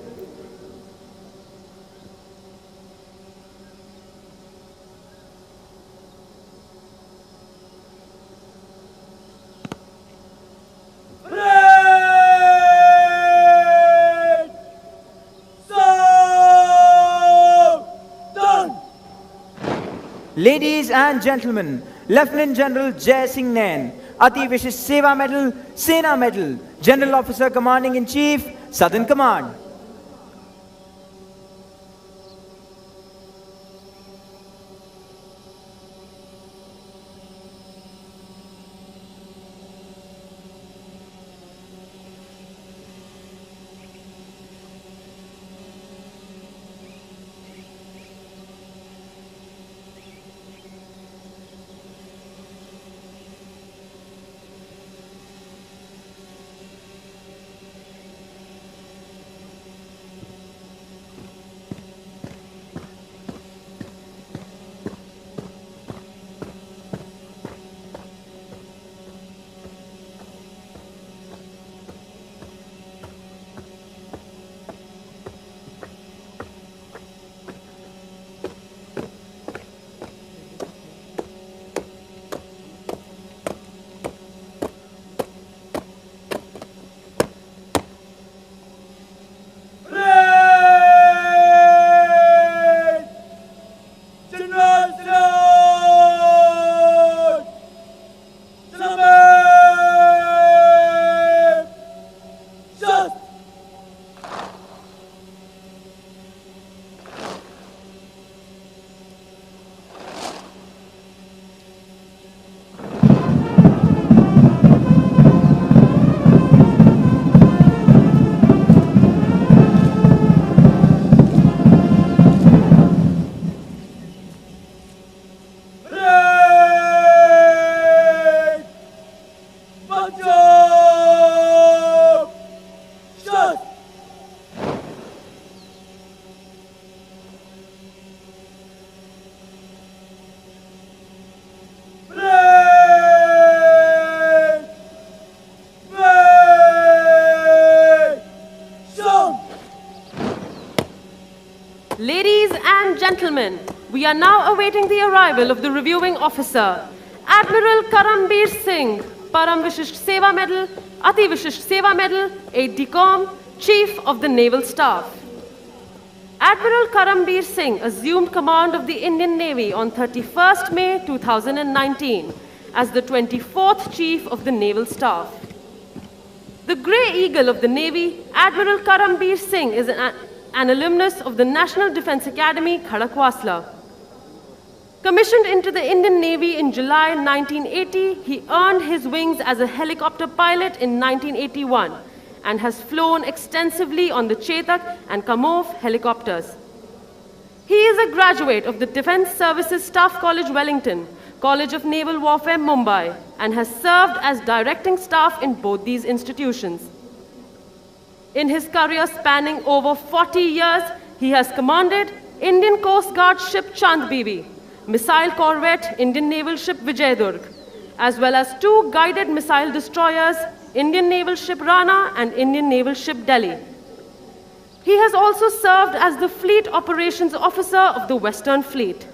Ladies and gentlemen, Lieutenant General Jai Singh Nain, Ati Vishisht Seva Medal, Sena Medal, General Officer Commanding in Chief, Southern Command. Ladies and gentlemen, we are now awaiting the arrival of the reviewing officer, Admiral Karambir Singh, Param Vishisht Seva Medal, Ati Vishisht Seva Medal, Aide-de-Camp, Chief of the Naval Staff. Admiral Karambir Singh assumed command of the Indian Navy on 31st May 2019 as the 24th Chief of the Naval Staff. The Grey Eagle of the Navy, Admiral Karambir Singh is an alumnus of the National Defence Academy, Khadakwasla. Commissioned into the Indian Navy in July 1980, he earned his wings as a helicopter pilot in 1981 and has flown extensively on the Chetak and Kamov helicopters. He is a graduate of the Defence Services Staff College, Wellington, College of Naval Warfare, Mumbai, and has served as directing staff in both these institutions. In his career spanning over 40 years, he has commanded Indian Coast Guard ship Chand Bibi, missile corvette Indian naval ship Vijayadurg, as well as 2 guided missile destroyers, Indian naval ship Rana and Indian naval ship Delhi. He has also served as the Fleet Operations Officer of the Western Fleet.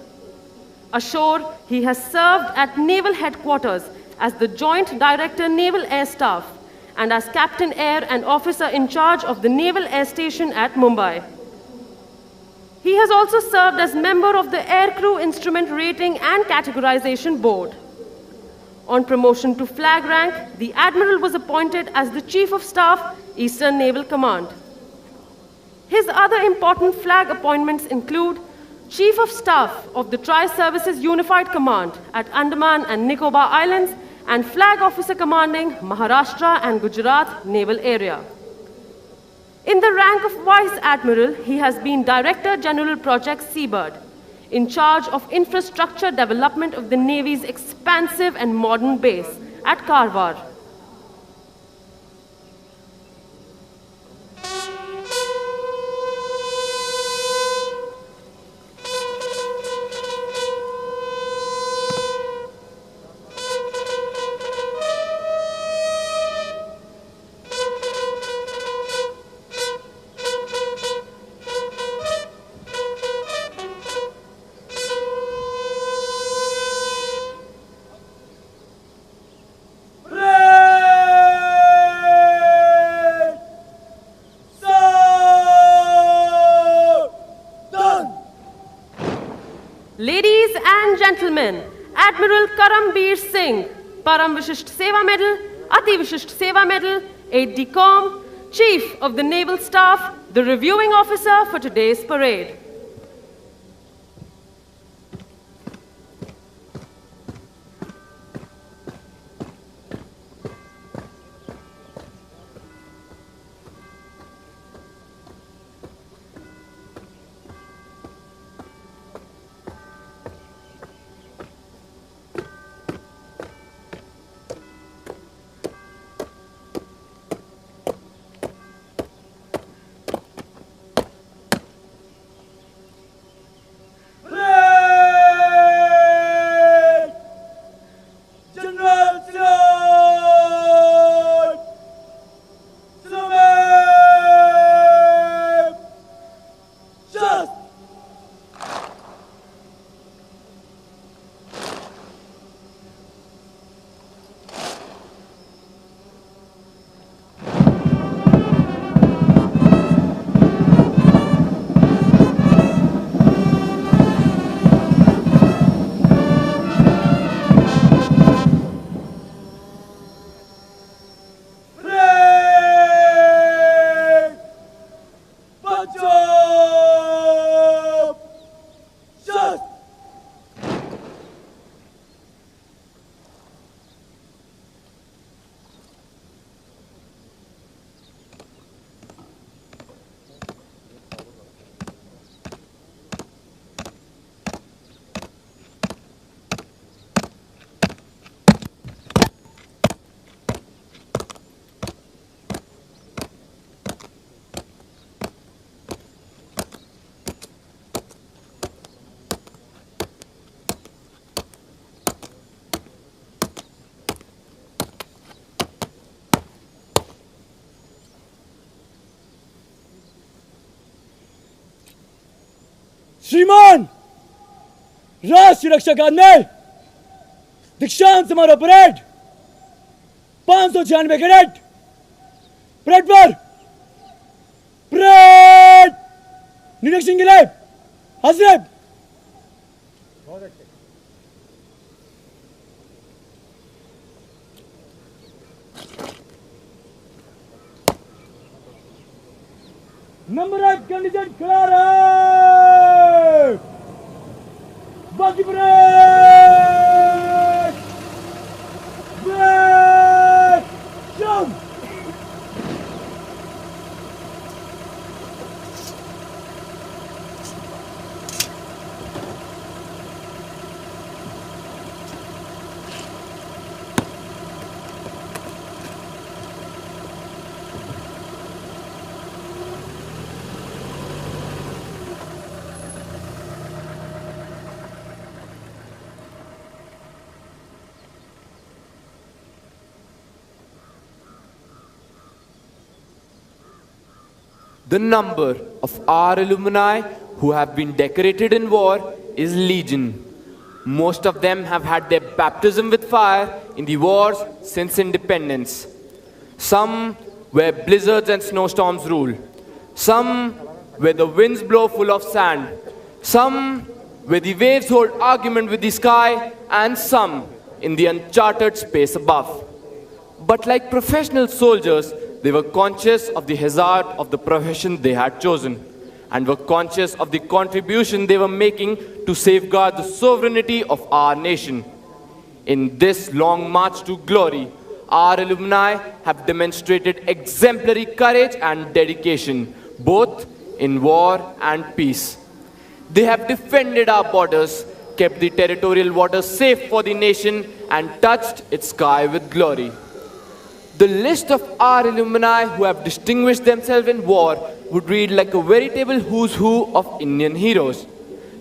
Ashore, he has served at Naval Headquarters as the Joint Director Naval Air Staff and as Captain Air and Officer in charge of the Naval Air Station at Mumbai. He has also served as member of the Aircrew Instrument Rating and Categorization Board. On promotion to flag rank, the Admiral was appointed as the Chief of Staff, Eastern Naval Command. His other important flag appointments include Chief of Staff of the Tri-Services Unified Command at Andaman and Nicobar Islands and Flag Officer commanding Maharashtra and Gujarat Naval Area. In the rank of Vice Admiral, he has been Director General Project Seabird, in charge of infrastructure development of the Navy's expansive and modern base at Karwar. Ladies and gentlemen, Admiral Karambir Singh, Param Vishisht Seva Medal, Ati Vishisht Seva Medal, Aide-de-Camp, Chief of the Naval Staff, the reviewing officer for today's parade. श्रीमान राष्ट्रीय रक्षा अकादमी दीक्षांत समारोह parade 596 cadet parade पर parade निरीक्षण के लिए हाजिर। Number 1 condition खड़ा रहे, बाकी break break jump. The number of our alumni who have been decorated in war is legion. Most of them have had their baptism with fire in the wars since independence. Some where blizzards and snowstorms rule. Some where the winds blow full of sand. Some where the waves hold argument with the sky, and some in the uncharted space above. But like professional soldiers, they were conscious of the hazard of the profession they had chosen, and were conscious of the contribution they were making to safeguard the sovereignty of our nation. In this long march to glory, our alumni have demonstrated exemplary courage and dedication, both in war and peace. They have defended our borders, kept the territorial waters safe for the nation, and touched its sky with glory. The list of our alumni who have distinguished themselves in war would read like a veritable who's who of Indian heroes.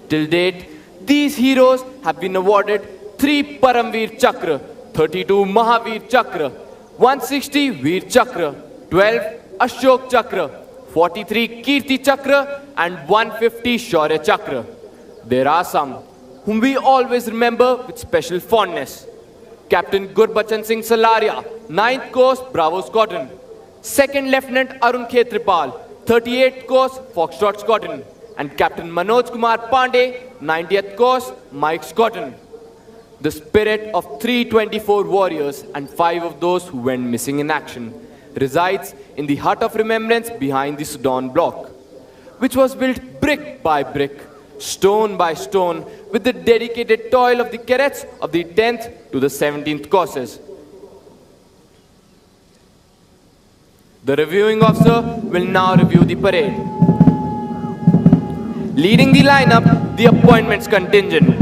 Till date, these heroes have been awarded 3 Paramveer Chakra, 32 Mahavir Chakra, 160 Veer Chakra, 12 Ashok Chakra, 43 Kirti Chakra, and 150 Shaurya Chakra. There are some whom we always remember with special fondness. Captain Gurbachan Singh Salaria, 9th Coast Bravo Squadron. 2nd Lieutenant Arun Khetripal, 38th Coast Foxtrot Squadron. And Captain Manoj Kumar Pandey, 90th Coast Mike Squadron. The spirit of 324 warriors and 5 of those who went missing in action resides in the hut of remembrance behind the Sudan block, which was built brick by brick, stone by stone, with the dedicated toil of the cadets of the 10th to the 17th courses. The reviewing officer will now review the parade. Leading the lineup, the appointments contingent.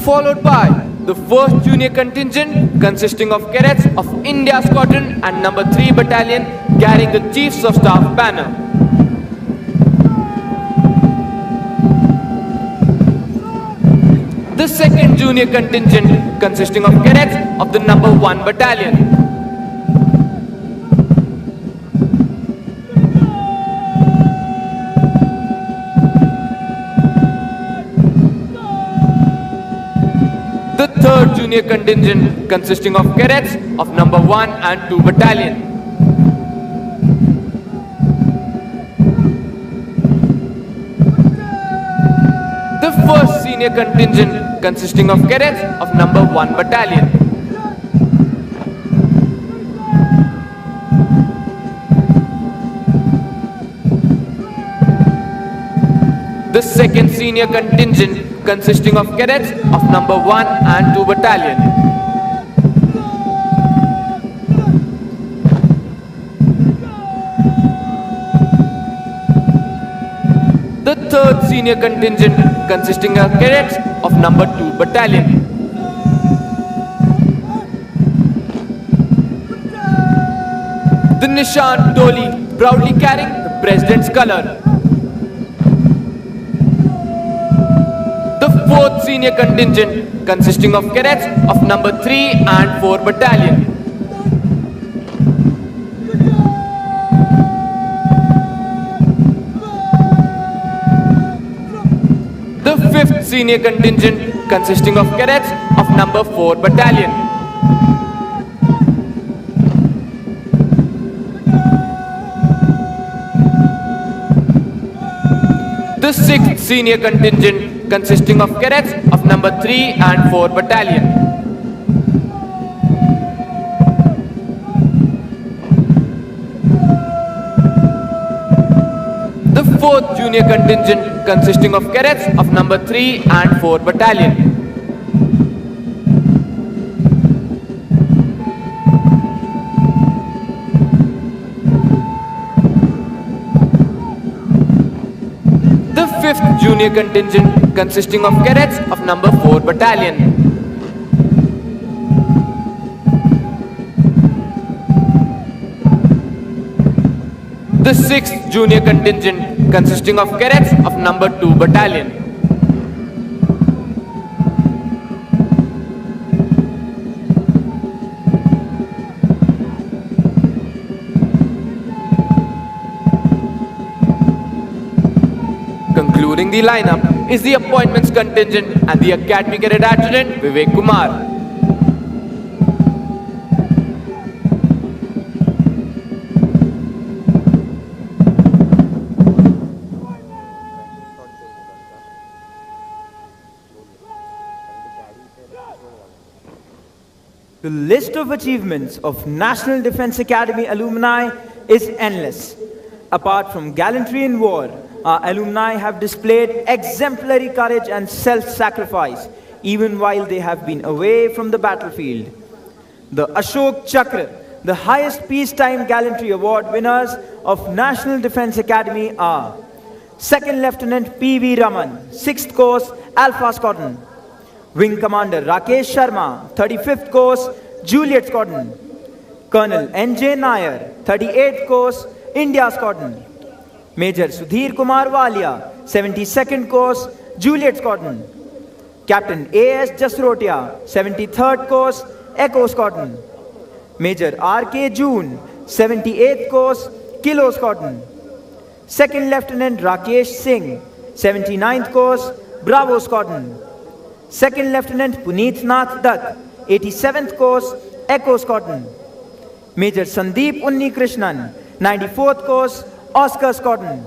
Followed by the 1st Junior Contingent consisting of cadets of India Squadron and number 3 Battalion carrying the Chiefs of Staff banner. The 2nd Junior Contingent consisting of cadets of the number 1 Battalion. The 3rd Junior Contingent consisting of cadets of number 1 and 2 Battalion. The 1st Senior Contingent consisting of cadets of number 1 Battalion. The 2nd Senior Contingent consisting of cadets of number 1 and 2 Battalion. The 3rd Senior Contingent consisting of cadets of number 2 Battalion. The Nishan Toli proudly carrying the President's color. The 4th Senior Contingent consisting of cadets of number 3 and 4 Battalion. The 5th Senior Contingent consisting of cadets of number 4 Battalion. The 6th Senior Contingent consisting of cadets of number 3 and 4 Battalion. The 4th Junior Contingent consisting of cadets of number 3 and 4 Battalion. The 5th Junior Contingent consisting of cadets of number 4 Battalion. The 6th Junior Contingent consisting of cadets of number 2 Battalion. Concluding the lineup is the appointments contingent and the Academy Cadet Adjutant Vivek Kumar. The list of achievements of National Defense Academy alumni is endless. Apart from gallantry in war, our alumni have displayed exemplary courage and self-sacrifice, even while they have been away from the battlefield. The Ashok Chakra, the highest peacetime gallantry award winners of National Defense Academy are Second Lieutenant P.V. Raman, 6th Course, Alpha Squadron. Wing Commander Rakesh Sharma, 35th Course, Juliet Squadron. Colonel N.J. Nair, 38th Course, India Squadron. Major Sudhir Kumar Walia, 72nd Course, Juliet Squadron. Captain A.S. Jasrotia, 73rd Course, Echo Squadron. Major R.K. June, 78th Course, Kilo Squadron. Second Lieutenant Rakesh Singh, 79th Course, Bravo Squadron. Second Lieutenant Puneet Nath Dutt, 87th Course, Echo Squadron. Major Sandeep Unni Krishnan, 94th Course, Oscar Squadron.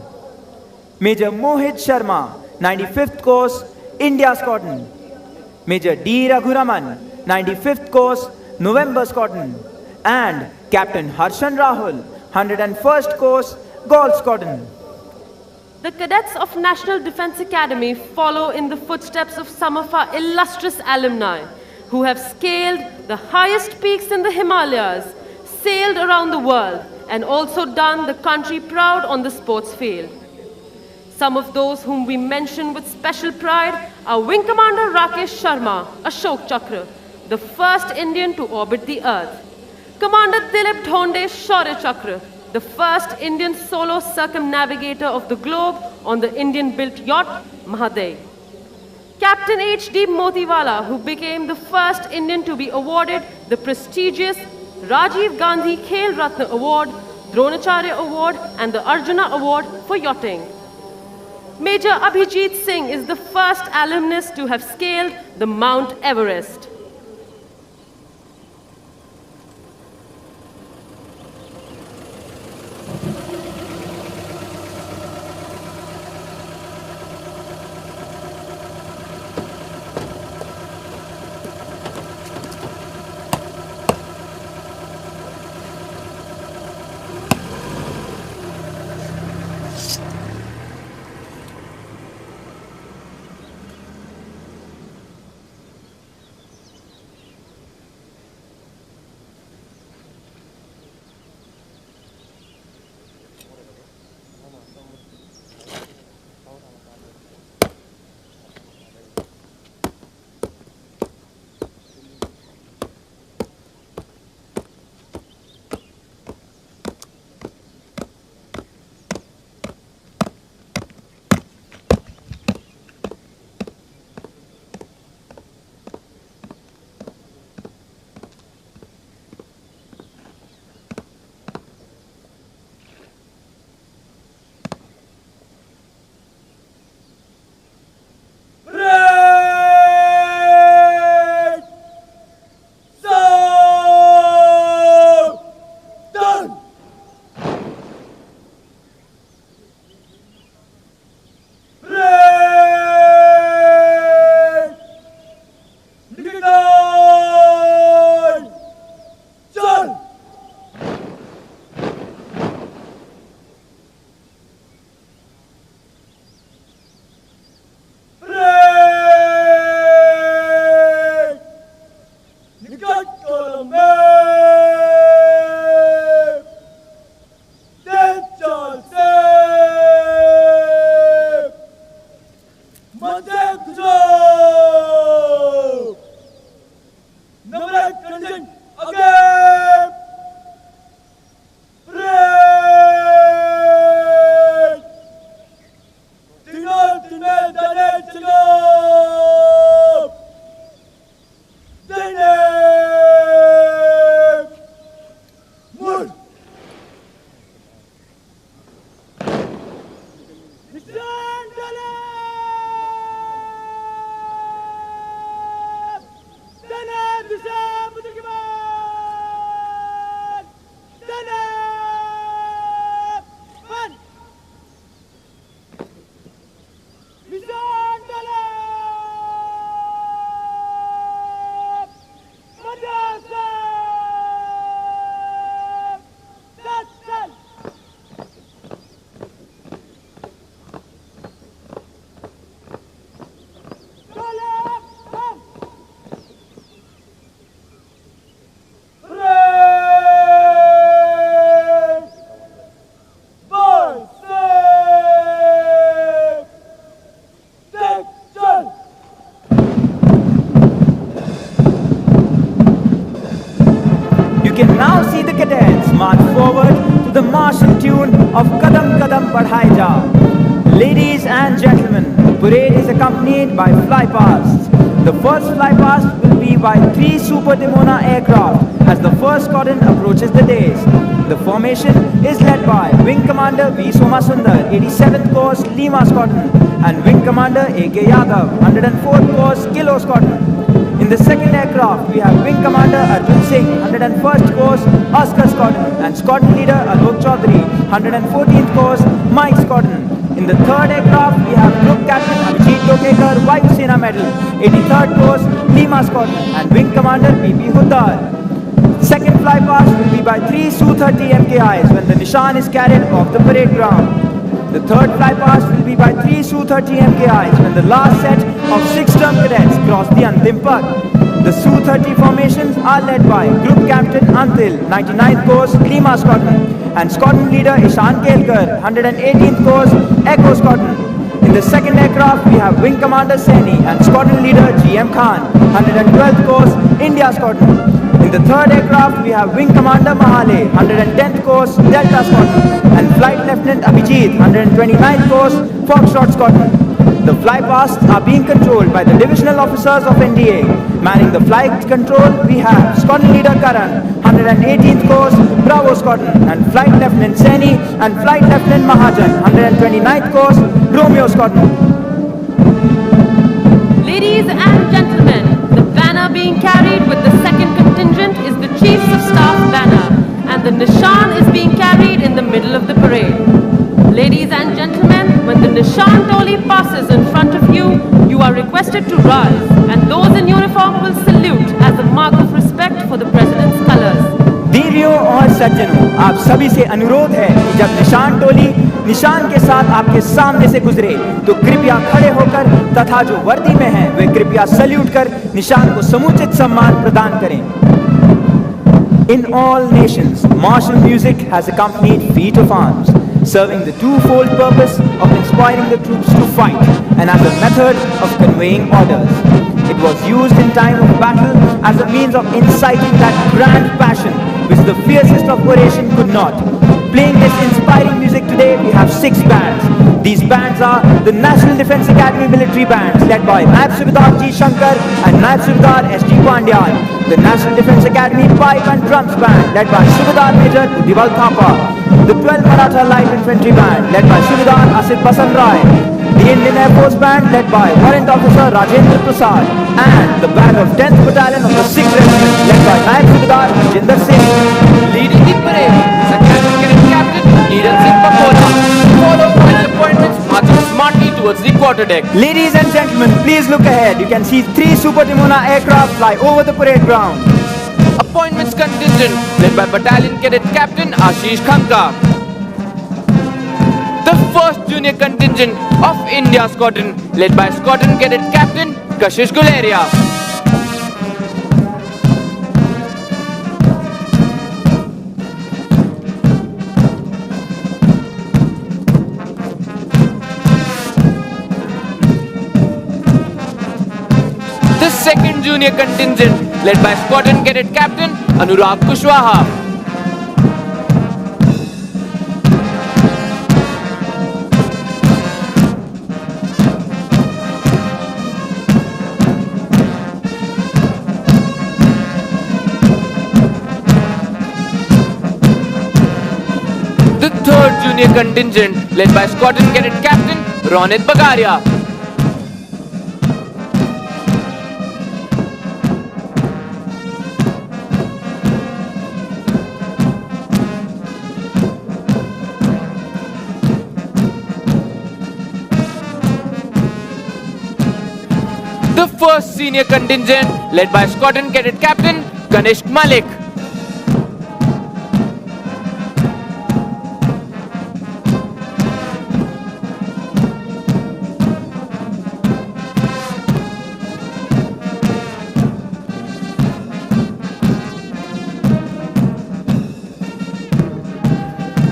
Major Mohit Sharma, 95th Course, India Squadron. Major D. Raghuraman, 95th Course, November Squadron. And Captain Harshan Rahul, 101st Course, Golf Squadron. The cadets of National Defense Academy follow in the footsteps of some of our illustrious alumni who have scaled the highest peaks in the Himalayas, sailed around the world, and also done the country proud on the sports field. Some of those whom we mention with special pride are Wing Commander Rakesh Sharma, Ashok Chakra, the first Indian to orbit the Earth. Commander Dilip Dhonde, Shaurya Chakra, the first Indian solo circumnavigator of the globe on the Indian-built yacht Mahadev. Captain H.D. Motiwala, who became the first Indian to be awarded the prestigious Rajiv Gandhi Khel Ratna Award, Dronacharya Award, and the Arjuna Award for yachting. Major Abhijit Singh is the first alumnus to have scaled the Mount Everest. Madasa! of Kadam Kadam Badhai Jao. Ladies and gentlemen, the parade is accompanied by flypasts. The first flypast will be by 3 Super Dimona aircraft as the 1st Squadron approaches the dais. The formation is led by Wing Commander V. Somasundar, 87th Course Lima Squadron, and Wing Commander A.K. Yadav, 104th Course Kilo Squadron. In the second aircraft, we have Wing Commander Arjun Singh, 101st Course Oscar Squadron, and Squadron Leader Alok Chaudhary, 114th Course Mike Squadron. In the third aircraft, we have Group Captain Abhijit Lokekar, Vayu Sena Medal, 83rd Course Lima Squadron, and Wing Commander P.P. Huddar. Second flypast will be by 3 Su-30 MKIs when the Nishan is carried off the parade ground. The third flypast will be by 3 Su-30 MKIs when the last set of 6 term cadets cross the Antim Pad. The Su-30 formations are led by Group Captain Antil, 99th Course Lima Squadron, and Squadron Leader Ishan Kelkar, 118th Course Echo Squadron. In the second aircraft, we have Wing Commander Saini and Squadron Leader GM Khan, 112th Course India Squadron. In the third aircraft, we have Wing Commander Mahale, 110th Course Delta Squadron, and Flight Lieutenant Abhijit, 129th Course Foxtrot Squadron. The flypasts are being controlled by the divisional officers of NDA. Manning the flight control, we have Squadron Leader Karan, 118th Course Bravo Squadron, and Flight Lieutenant Saini and Flight Lieutenant Mahajan, 129th Course Romeo Squadron. Ladies and gentlemen, the banner being carried with the second contingent is the Chiefs of Staff banner, and the Nishan is being carried in the middle of the parade. Ladies and gentlemen, when the Nishan Toli passes in front of you, you are requested to rise, and those in uniform will salute as a mark of respect for the President's colors. देवियों और सज्जनों, आप सभी से अनुरोध है कि जब निशान टोली निशान के साथ आपके सामने से गुजरे तो कृपया खड़े होकर तथा जो वर्दी में हैं वे कृपया सल्यूट कर निशान को समुचित सम्मान प्रदान करें. In all nations, martial music has accompanied feat of arms, serving the twofold purpose of inspiring the troops to fight and as a method of conveying orders. It was used in time of battle as a means of inciting that grand passion which the fiercest of oration could not. Playing this inspiring music today, we have 6 bands. These bands are the National Defence Academy military bands led by Naib Subedar G. Shankar and Naib Subedar S. G. Pandyan. The National Defence Academy Pipe and Drums Band led by Subedar Major Udival Thapa. The 12th Maratha Light Infantry Band led by Subedar Asit Basan Rai. The Indian Air Force Band led by Warrant Officer Rajendra Prasad. And the band of 10th Battalion of the 6th Regiment led by Naib Subedar Jinder Singh. Leading the parade is a Cadet Captain Neeraj Singh Pakola, followed by the appointments marching smartly towards the quarterdeck. Ladies and gentlemen, please look ahead. You can see 3 Super Dimona aircraft fly over the parade ground. Appointments contingent led by Battalion Cadet Captain Ashish Khanka. The 1st Junior Contingent of India Squadron led by Squadron Cadet Captain Kashish Guleria. The 2nd Junior Contingent led by Squadron Cadet Captain Anurag Kushwaha. The 3rd Junior Contingent led by Squadron Cadet Captain Ronit Bagaria. The 1st Senior Contingent led by Squadron Cadet Captain Kanishk Malik.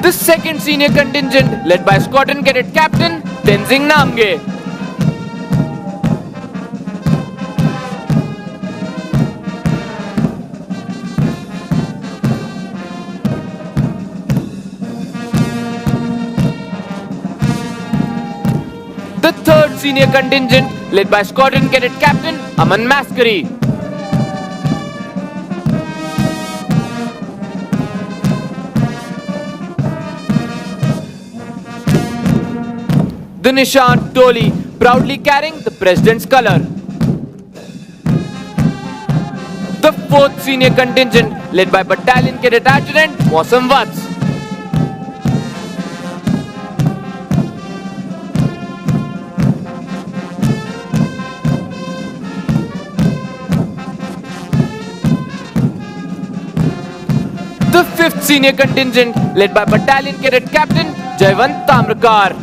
The 2nd Senior Contingent led by Squadron Cadet Captain Tenzing Namge. senior contingent led by Squadron Cadet Captain Aman Maskari. The Nishant Toli, proudly carrying the President's colour. The 4th senior contingent led by Battalion Cadet Adjutant Mausam Vats. The 5th senior contingent led by Battalion Cadet Captain Jayvant Tamrakar.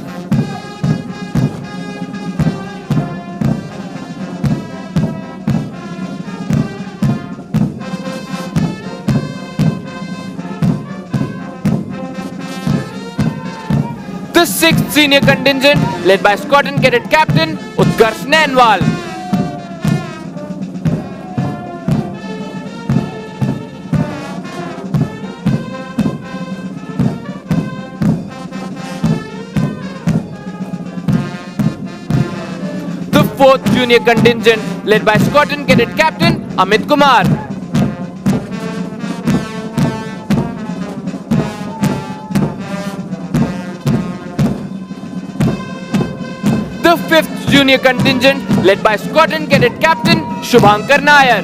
The 6th senior contingent led by Squadron Cadet Captain Utkarsh Nainwal. The 4th junior contingent led by Squadron Cadet Captain Amit Kumar. The 5th junior contingent led by Squadron Cadet Captain Shubhankar Nair.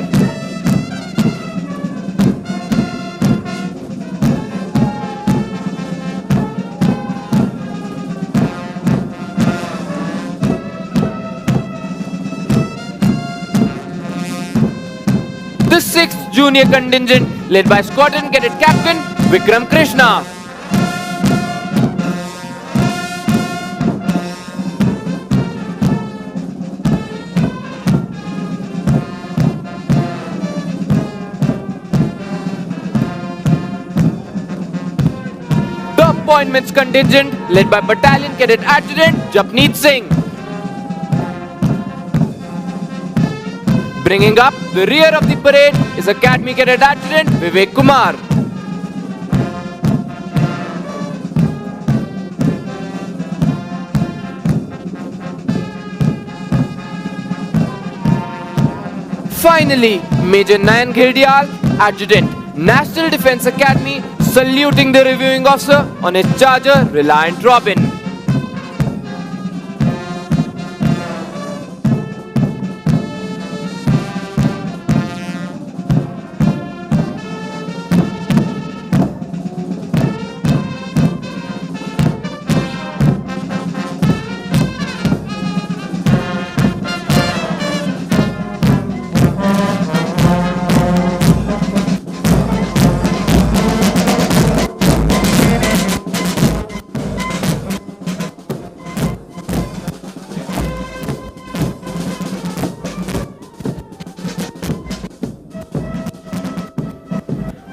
The 6th junior contingent led by Squadron Cadet Captain Vikram Krishna. Appointments contingent led by Battalion Cadet Adjutant Japneet Singh. Bringing up the rear of the parade is Academy Cadet Adjutant Vivek Kumar. Finally, Major Nayan Ghirdial, Adjutant, National Defence Academy, saluting the reviewing officer on his Charger Reliant Robin.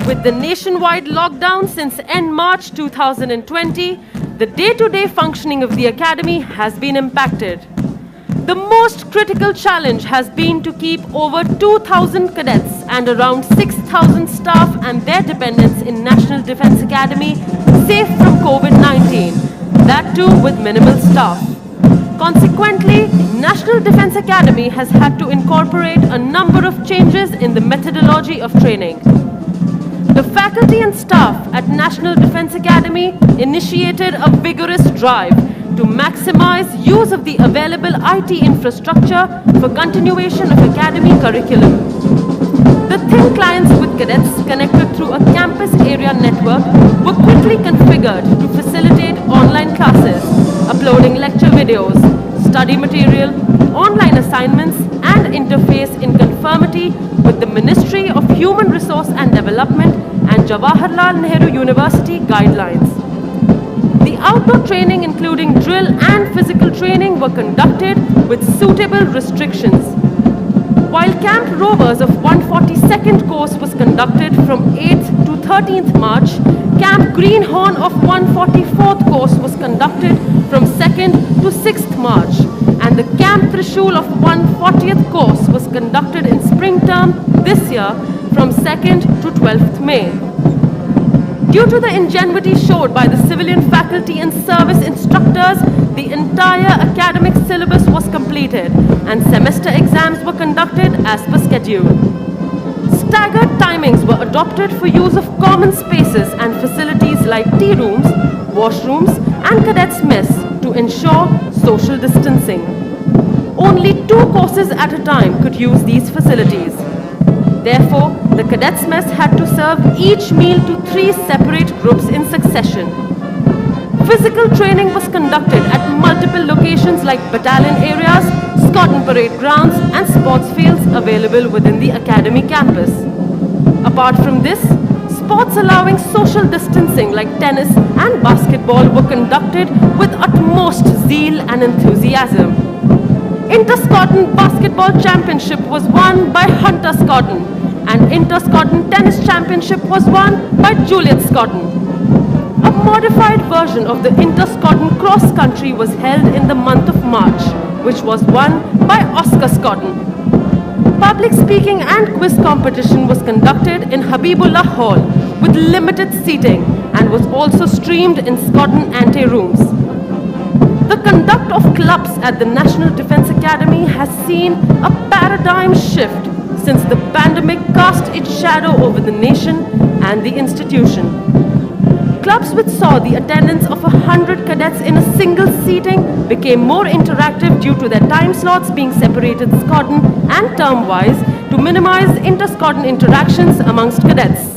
With the nationwide lockdown since end March 2020, the day-to-day functioning of the Academy has been impacted. The most critical challenge has been to keep over 2,000 cadets and around 6,000 staff and their dependents in National Defence Academy safe from COVID-19, that too with minimal staff. Consequently, National Defence Academy has had to incorporate a number of changes in the methodology of training. The faculty and staff at National Defence Academy initiated a vigorous drive to maximize use of the available IT infrastructure for continuation of Academy curriculum. The thin clients with cadets connected through a campus area network were quickly configured to facilitate online classes, uploading lecture videos, study material, online assignments, and interface in conformity with the Ministry of Human Resource and Development and Jawaharlal Nehru University guidelines. The outdoor training, including drill and physical training, were conducted with suitable restrictions. While Camp Rovers of 142nd course was conducted from 8th to 13th March, Camp Greenhorn of 144th course was conducted from 2nd to 6th March, and the Camp Trishul of 140th course was conducted in spring term this year from 2nd to 12th May. Due to the ingenuity showed by the civilian faculty and service instructors, the entire academic syllabus was completed and semester exams were conducted as per schedule. Staggered timings were adopted for use of common spaces and facilities like tea rooms, washrooms, and cadets' mess to ensure social distancing. Only 2 courses at a time could use these facilities. Therefore, the cadets' mess had to serve each meal to 3 separate groups in succession. Physical training was conducted at multiple locations like battalion areas, Scotton Parade grounds, and sports fields available within the academy campus. Apart from this, sports allowing social distancing like tennis and basketball were conducted with utmost zeal and enthusiasm. Inter-Scotton Basketball Championship was won by Hunter Scotton, and Inter-Scotton Tennis Championship was won by Juliet Scotton. A modified version of the Inter-Scotton Cross Country was held in the month of March, which was won by Oscar Scotton. Public speaking and quiz competition was conducted in Habibullah Hall with limited seating and was also streamed in Scotton ante rooms. The conduct of clubs at the National Defence Academy has seen a paradigm shift since the pandemic cast its shadow over the nation and the institution. Clubs which saw the attendance of 100 cadets in a single seating became more interactive due to their time slots being separated Scotton and term-wise to minimize inter-Scotton interactions amongst cadets.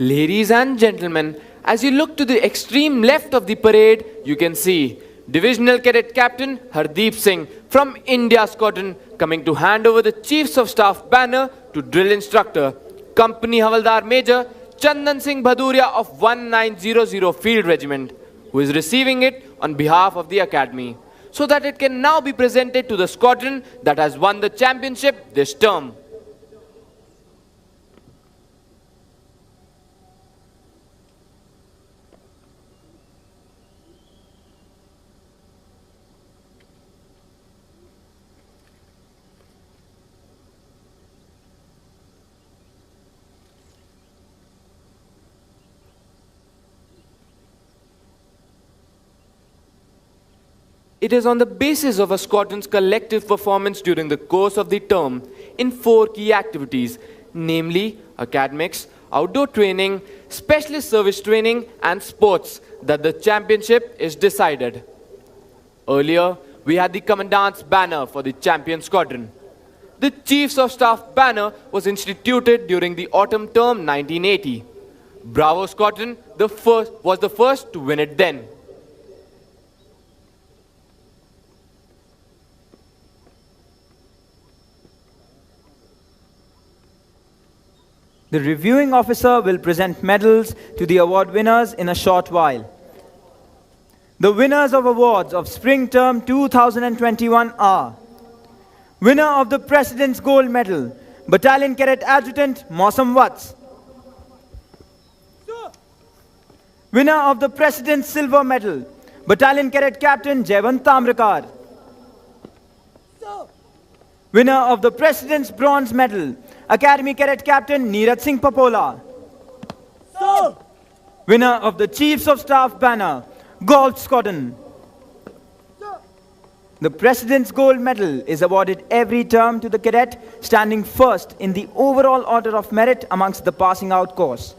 Ladies and gentlemen, as you look to the extreme left of the parade, you can see Divisional Cadet Captain Hardeep Singh from India Squadron coming to hand over the Chiefs of Staff banner to Drill Instructor Company Havaldar Major Chandan Singh Bhaduria of 1900 Field Regiment, who is receiving it on behalf of the Academy, so that it can now be presented to the squadron that has won the championship this term. It is on the basis of a squadron's collective performance during the course of the term in 4 key activities, namely academics, outdoor training, specialist service training, and sports, that the championship is decided. Earlier, we had the Commandant's banner for the champion squadron. The Chiefs of Staff banner was instituted during the autumn term 1980. Bravo Squadron was the first to win it then. The reviewing officer will present medals to the award winners in a short while. The winners of awards of Spring Term 2021 are: winner of the President's Gold Medal, Battalion Cadet Adjutant Mausam Vats. Winner of the President's Silver Medal, Battalion Cadet Captain Jaywant Tamrakar. Winner of the President's Bronze Medal, Academy Cadet Captain Neeraj Singh Papola. Winner of the Chiefs of Staff banner, Golf Squadron. The President's Gold Medal is awarded every term to the cadet standing first in the overall order of merit amongst the passing out course.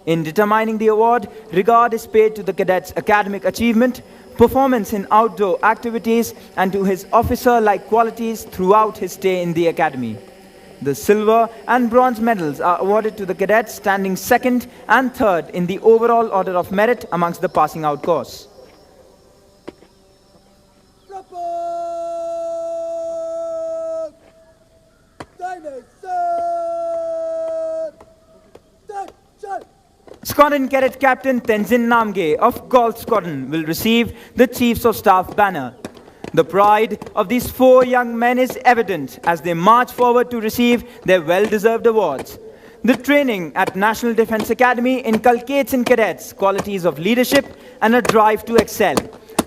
In determining the award, regard is paid to the cadet's academic achievement, performance in outdoor activities, and to his officer-like qualities throughout his stay in the academy. The silver and bronze medals are awarded to the cadets standing second and third in the overall order of merit amongst the passing out course. Squadron Cadet Captain Tenzin Namge of Golf Squadron will receive the Chiefs of Staff banner. The pride of these 4 young men is evident as they march forward to receive their well-deserved awards. The training at National Defence Academy inculcates in cadets qualities of leadership and a drive to excel.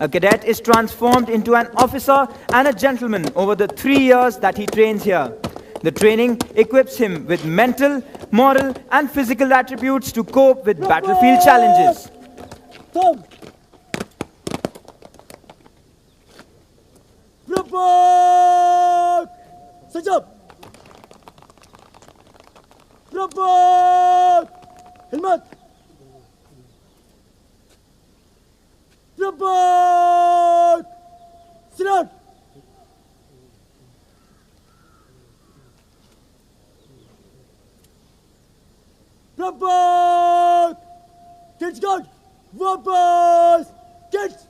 A cadet is transformed into an officer and a gentleman over the 3 years that he trains here. The training equips him with mental, moral, and physical attributes to cope with battlefield challenges. Propag! Sajab! Propag! Hilmat! Propag! Sirat! Propag! Kids guard! Vapas! Kids!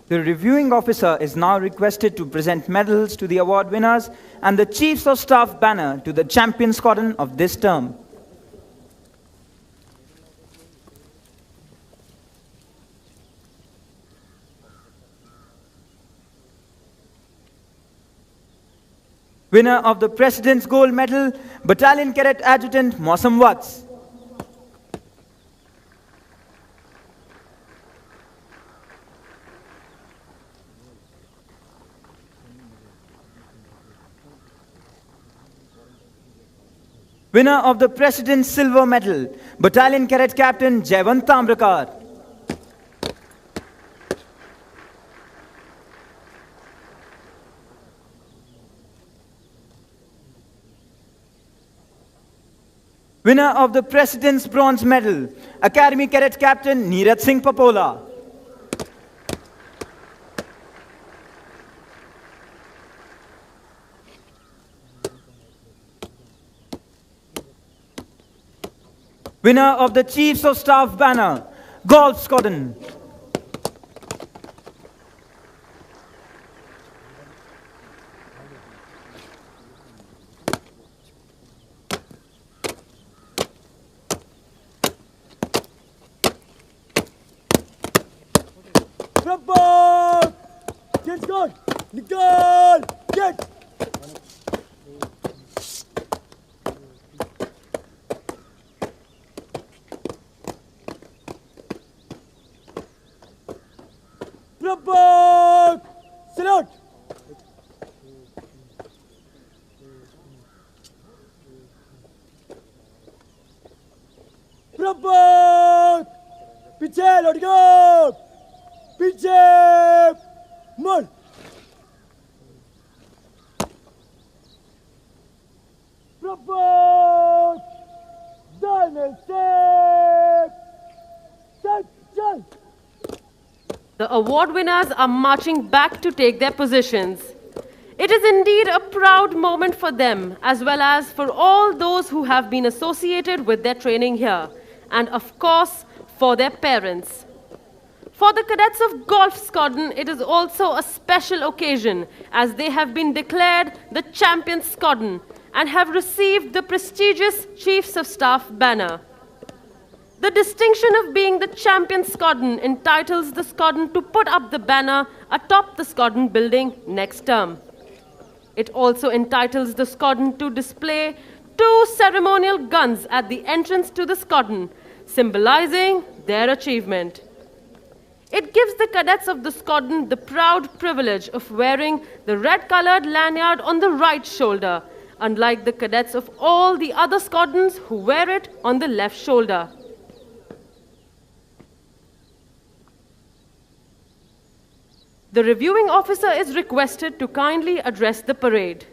The reviewing officer is now requested to present medals to the award winners and the Chiefs of Staff banner to the champion squadron of this term. Winner of the President's Gold Medal, Battalion Cadet Adjutant Mausam Vats. Winner of the President's Silver Medal, Battalion Cadet Captain Jaywant Tamrakar. Winner of the President's Bronze Medal, Academy Cadet Captain Neeraj Singh Papola. Winner of the Chiefs of Staff banner, Golf Squadron. Bravo! Get good! Nicole! Get! Bravo! Salute! Bravo! पीछे लौट गो पीछे मुड़ propose diamond चल चल. The award winners are marching back to take their positions. It is indeed a proud moment for them, as well as for all those who have been associated with their training here, and of course, for their parents. For the cadets of Golf Squadron, it is also a special occasion, as they have been declared the Champion Squadron and have received the prestigious Chiefs of Staff banner. The distinction of being the Champion Squadron entitles the squadron to put up the banner atop the squadron building next term. It also entitles the squadron to display 2 ceremonial guns at the entrance to the squadron, symbolizing their achievement. It gives the cadets of the squadron the proud privilege of wearing the red-colored lanyard on the right shoulder, unlike the cadets of all the other squadrons who wear it on the left shoulder. The reviewing officer is requested to kindly address the parade.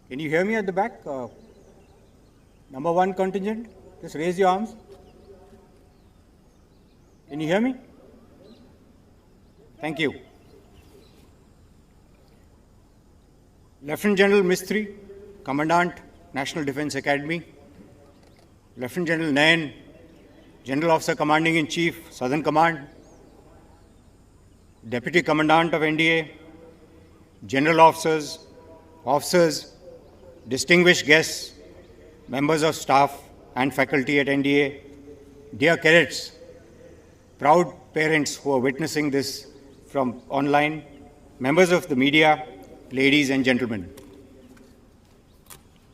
Can you hear me at the back? Number 1 contingent, just raise your arms. Can you hear me? Thank you. Lieutenant General Mistry, Commandant, National Defence Academy. Lieutenant General Nayan, General Officer Commanding in Chief, Southern Command. Deputy Commandant of NDA, General Officers, Officers, distinguished guests, members of staff and faculty at NDA, dear cadets, proud parents who are witnessing this from online, members of the media, ladies and gentlemen.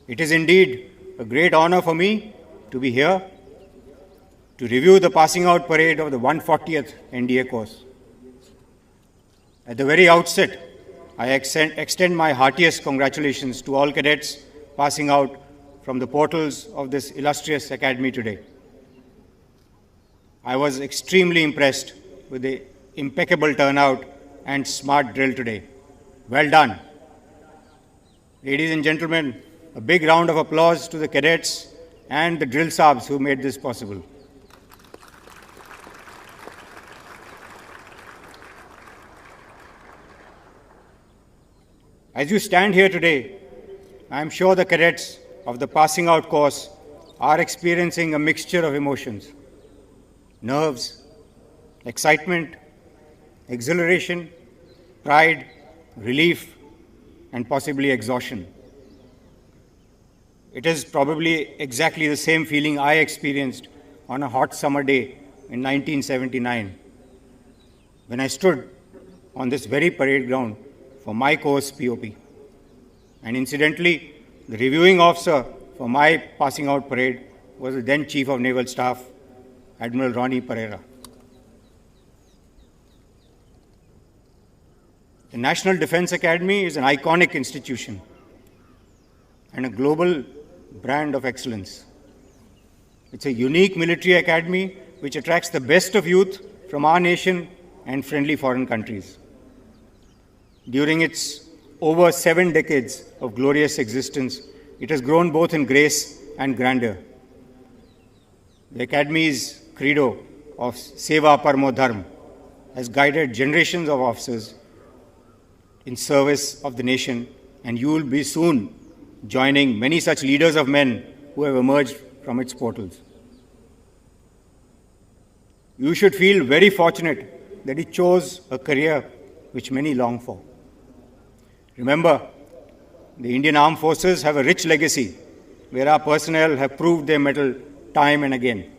It is indeed a great honor for me to be here to review the passing out parade of the 140th NDA course. At the very outset, I extend my heartiest congratulations to all cadets passing out from the portals of this illustrious academy today. I was extremely impressed with the impeccable turnout and smart drill today. Well done. Ladies and gentlemen, a big round of applause to the cadets and the drill sabs who made this possible. As you stand here today, I am sure the cadets of the passing out course are experiencing a mixture of emotions. Nerves, excitement, exhilaration, pride, relief, and possibly exhaustion. It is probably exactly the same feeling I experienced on a hot summer day in 1979 when I stood on this very parade ground for my course POP. And incidentally, the reviewing officer for my passing out parade was the then Chief of Naval Staff, Admiral Ronnie Pereira. The National Defence Academy is an iconic institution and a global brand of excellence. It's a unique military academy which attracts the best of youth from our nation and friendly foreign countries. During its over 7 decades of glorious existence, it has grown both in grace and grandeur. The Academy's credo of Seva Parmo Dharma has guided generations of officers in service of the nation, and you will be soon joining many such leaders of men who have emerged from its portals. You should feel very fortunate that he chose a career which many long for. Remember, the Indian Armed Forces have a rich legacy where our personnel have proved their mettle time and again.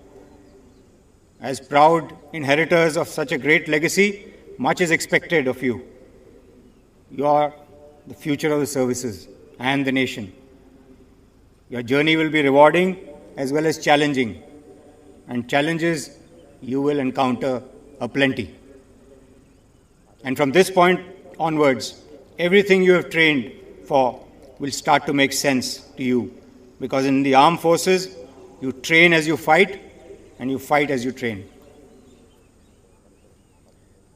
As proud inheritors of such a great legacy, much is expected of you. You are the future of the services and the nation. Your journey will be rewarding as well as challenging, and challenges you will encounter aplenty. And from this point onwards, everything you have trained for will start to make sense to you, because in the armed forces, you train as you fight and you fight as you train.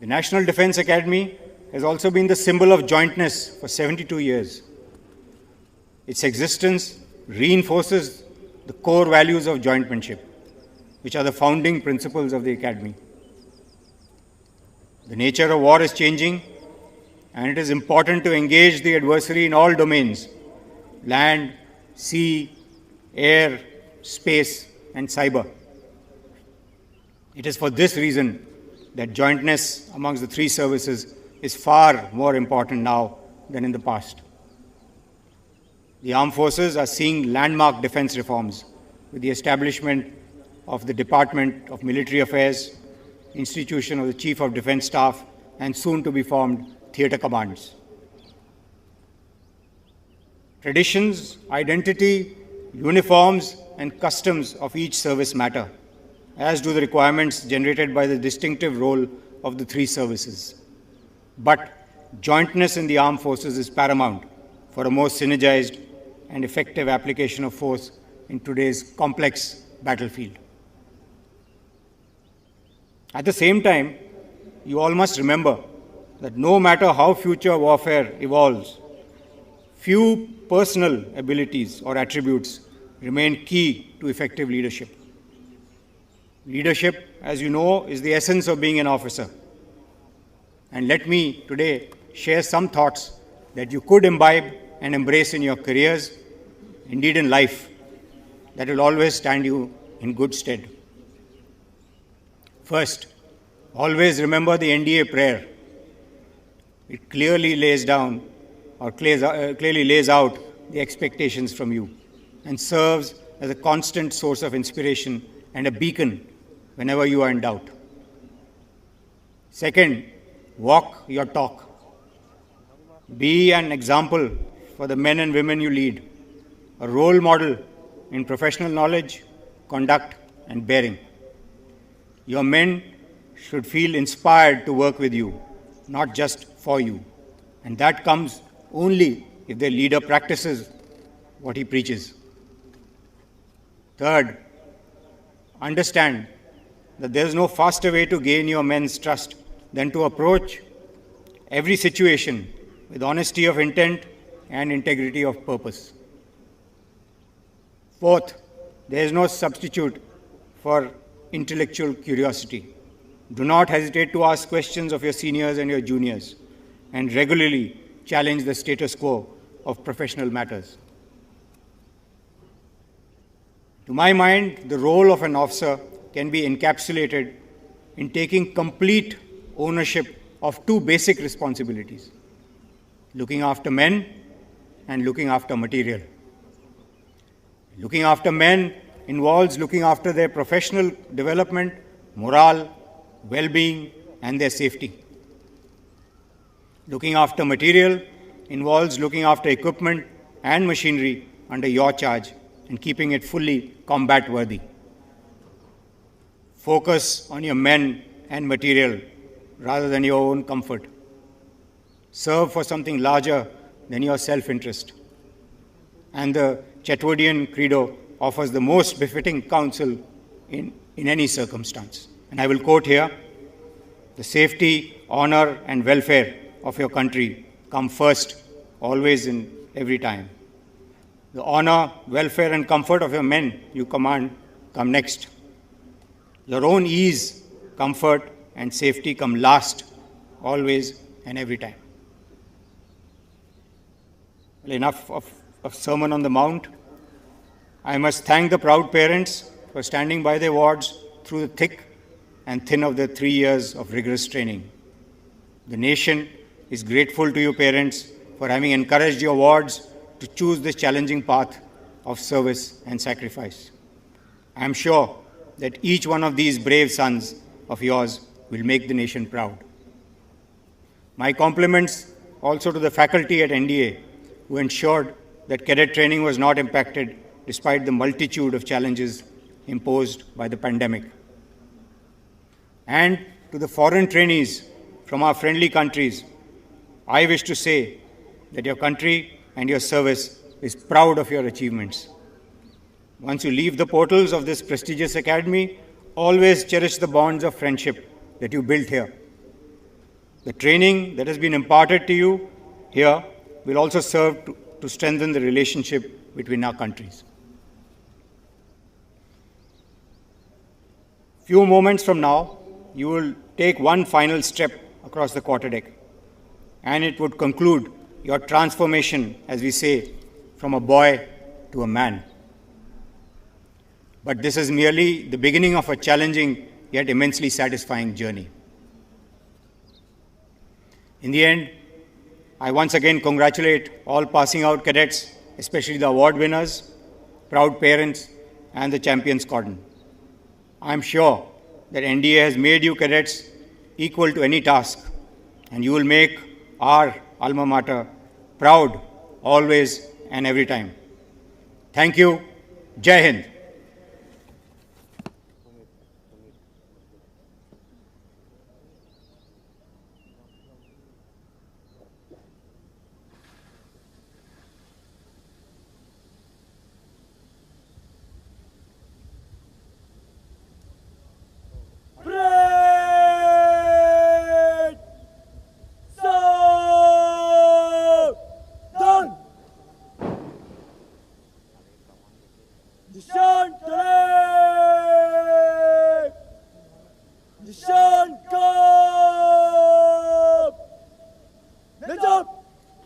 The National Defence Academy has also been the symbol of jointness for 72 years. Its existence reinforces the core values of jointmanship, which are the founding principles of the Academy. The nature of war is changing, and it is important to engage the adversary in all domains: land, sea, air, space, and cyber. It is for this reason that jointness amongst the three services is far more important now than in the past. The armed forces are seeing landmark defense reforms with the establishment of the Department of Military Affairs, institution of the Chief of Defense Staff, and soon to be formed theatre commands. Traditions, identity, uniforms, and customs of each service matter, as do the requirements generated by the distinctive role of the three services. But jointness in the armed forces is paramount for a more synergized and effective application of force in today's complex battlefield. At the same time, you all must remember that no matter how future warfare evolves, few personal abilities or attributes remain key to effective leadership. Leadership, as you know, is the essence of being an officer. And let me today share some thoughts that you could imbibe and embrace in your careers, indeed in life, that will always stand you in good stead. First, always remember the NDA prayer. It clearly lays down or clearly lays out the expectations from you and serves as a constant source of inspiration and a beacon whenever you are in doubt. Second, walk your talk. Be an example for the men and women you lead, a role model in professional knowledge, conduct, and bearing. Your men should feel inspired to work with you, not just for you. And that comes only if their leader practices what he preaches. Third, understand that there is no faster way to gain your men's trust than to approach every situation with honesty of intent and integrity of purpose. Fourth, there is no substitute for intellectual curiosity. Do not hesitate to ask questions of your seniors and your juniors, and regularly challenge the status quo of professional matters. To my mind, the role of an officer can be encapsulated in taking complete ownership of two basic responsibilities: looking after men and looking after material. Looking after men involves looking after their professional development, morale, well-being, and their safety. Looking after material involves looking after equipment and machinery under your charge and keeping it fully combat-worthy. Focus on your men and material rather than your own comfort. Serve for something larger than your self-interest. and the Chetwodian Credo offers the most befitting counsel in any circumstance. And I will quote here, "The safety, honor, and welfare of your country come first, always and every time. The honor, welfare, and comfort of your men you command come next. Your own ease, comfort, and safety come last, always and every time." Well, enough of Sermon on the Mount. I must thank the proud parents for standing by their wards through the thick and thin of their 3 years of rigorous training. The nation is grateful to you, parents, for having encouraged your wards to choose this challenging path of service and sacrifice. I am sure that each one of these brave sons of yours will make the nation proud. My compliments also to the faculty at NDA who ensured that cadet training was not impacted despite the multitude of challenges imposed by the pandemic. And to the foreign trainees from our friendly countries, I wish to say that your country and your service is proud of your achievements. Once you leave the portals of this prestigious academy, always cherish the bonds of friendship that you built here. The training that has been imparted to you here will also serve to strengthen the relationship between our countries. Few moments from now, you will take one final step across the quarterdeck, and it would conclude your transformation, as we say, from a boy to a man. But this is merely the beginning of a challenging yet immensely satisfying journey. In the end, I once again congratulate all passing out cadets, especially the award winners, proud parents, and the champion squadron. I am sure that NDA has made you cadets equal to any task, and you will make our alma mater proud always and every time. Thank you. Jai Hind.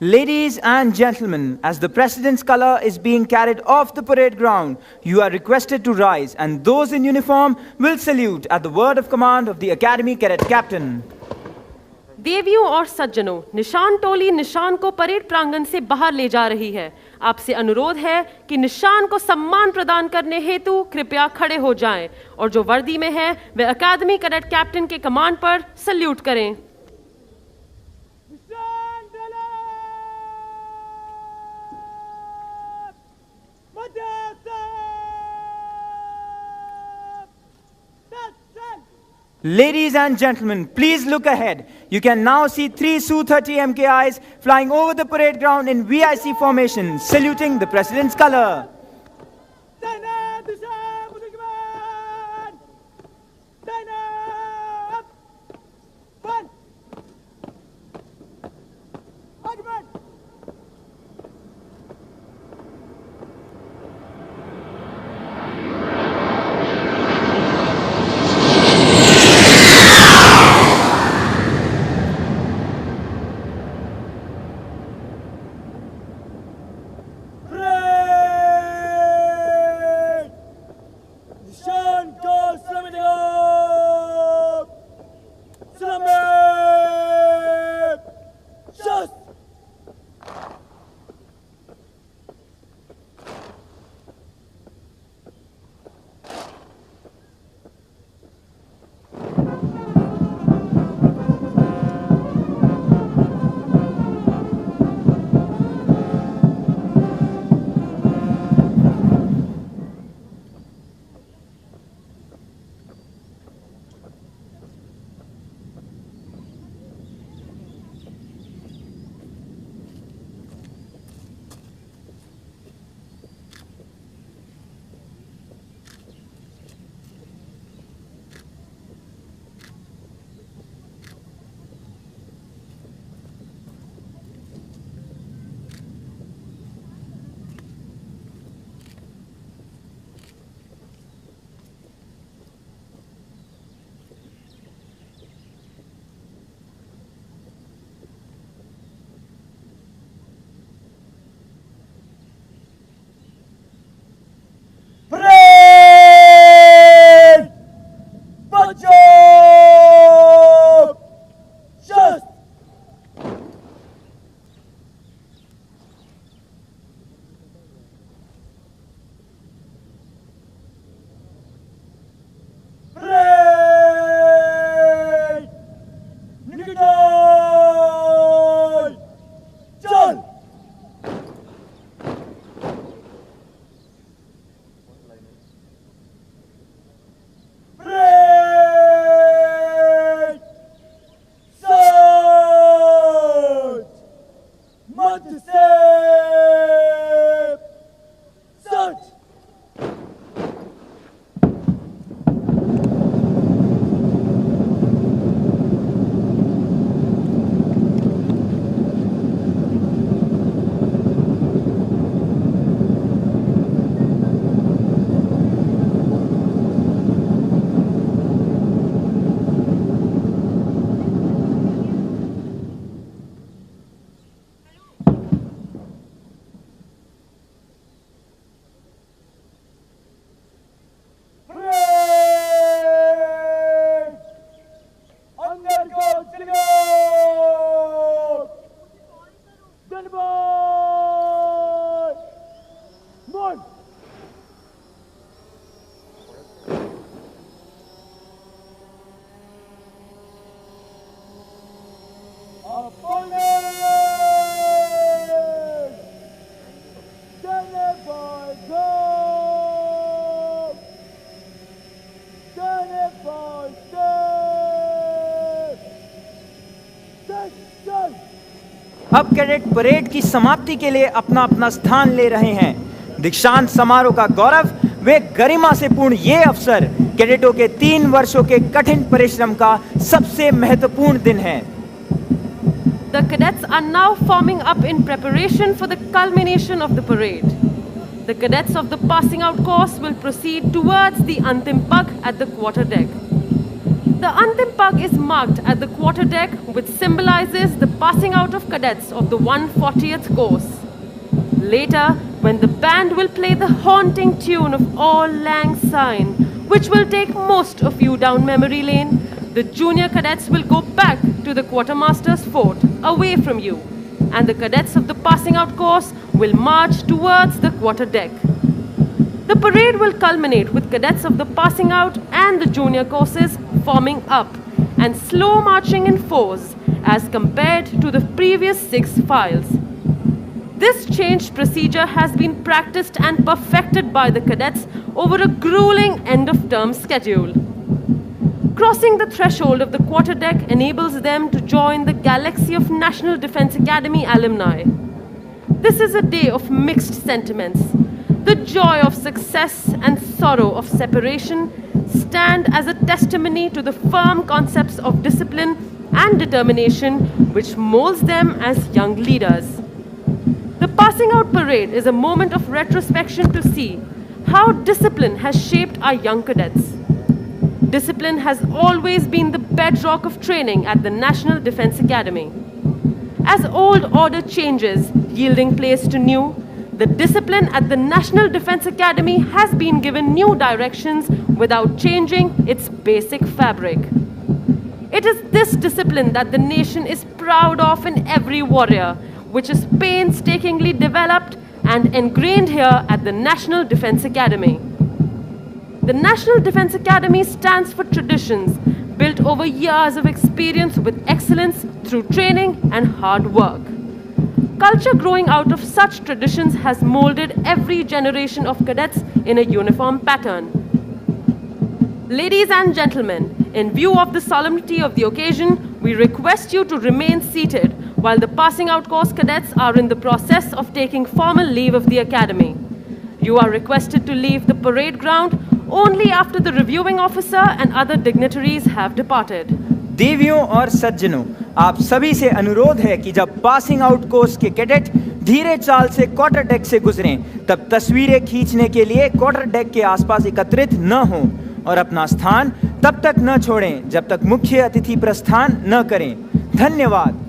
Ladies and gentlemen, as the President's color is being carried off the parade ground, you are requested to rise, and those in uniform will salute at the word of command of the Academy Cadet Captain. देवियों और सज्जनों, निशान टोली निशान को parade प्रांगण से बाहर ले जा रही है। आपसे अनुरोध है कि निशान को सम्मान प्रदान करने हेतु कृपया खड़े हो जाएं और जो वर्दी में है वे अकादमी कैडेट कैप्टन के कमांड पर सल्यूट करें। Ladies and gentlemen, please look ahead. You can now see 3 Su-30 MKIs flying over the parade ground in VIC formation, saluting the President's color. अब कैडेट परेड की समाप्ति के लिए अपना अपना स्थान ले रहे हैं। दीक्षांत समारोह का गौरव व गरिमा से पूर्ण ये अवसर कैडेटों के 3 वर्षों के कठिन परिश्रम का सबसे महत्वपूर्ण दिन है। The cadets are now forming up in preparation for the culmination of the parade. The cadets of the passing out course will proceed towards the Antim Pag at the quarterdeck. The Antim Pag is marked at the quarterdeck, which symbolizes the passing out of cadets of the 140th course. Later, when the band will play the haunting tune of Auld Lang Syne, which will take most of you down memory lane, the junior cadets will go back to the quartermaster's fort away from you, and the cadets of the passing out course will march towards the quarterdeck. The parade will culminate with cadets of the passing out and the junior courses forming up and slow marching in fours as compared to the previous 6 files. This changed procedure has been practiced and perfected by the cadets over a grueling end-of-term schedule. Crossing the threshold of the quarterdeck enables them to join the galaxy of National Defense Academy alumni. This is a day of mixed sentiments. The joy of success and sorrow of separation stand as a testimony to the firm concepts of discipline and determination which molds them as young leaders. The passing out parade is a moment of retrospection to see how discipline has shaped our young cadets. Discipline has always been the bedrock of training at the National Defense Academy. As old order changes, yielding place to new, the discipline at the National Defense Academy has been given new directions without changing its basic fabric. It is this discipline that the nation is proud of in every warrior, which is painstakingly developed and ingrained here at the National Defense Academy. The National Defense Academy stands for traditions built over years of experience with excellence through training and hard work. Culture growing out of such traditions has molded every generation of cadets in a uniform pattern. Ladies and gentlemen, in view of the solemnity of the occasion, we request you to remain seated while the passing out course cadets are in the process of taking formal leave of the Academy. You are requested to leave the parade ground only after the reviewing officer and other dignitaries have departed. देवियों और सज्जनों, आप सभी से अनुरोध है कि जब पासिंग आउट कोर्स के कैडेट धीरे चाल से क्वार्टर डेक से गुजरें, तब तस्वीरें खींचने के लिए क्वार्टर डेक के आसपास एकत्रित न हों और अपना स्थान तब तक न छोड़ें जब तक मुख्य अतिथि प्रस्थान न करें। धन्यवाद।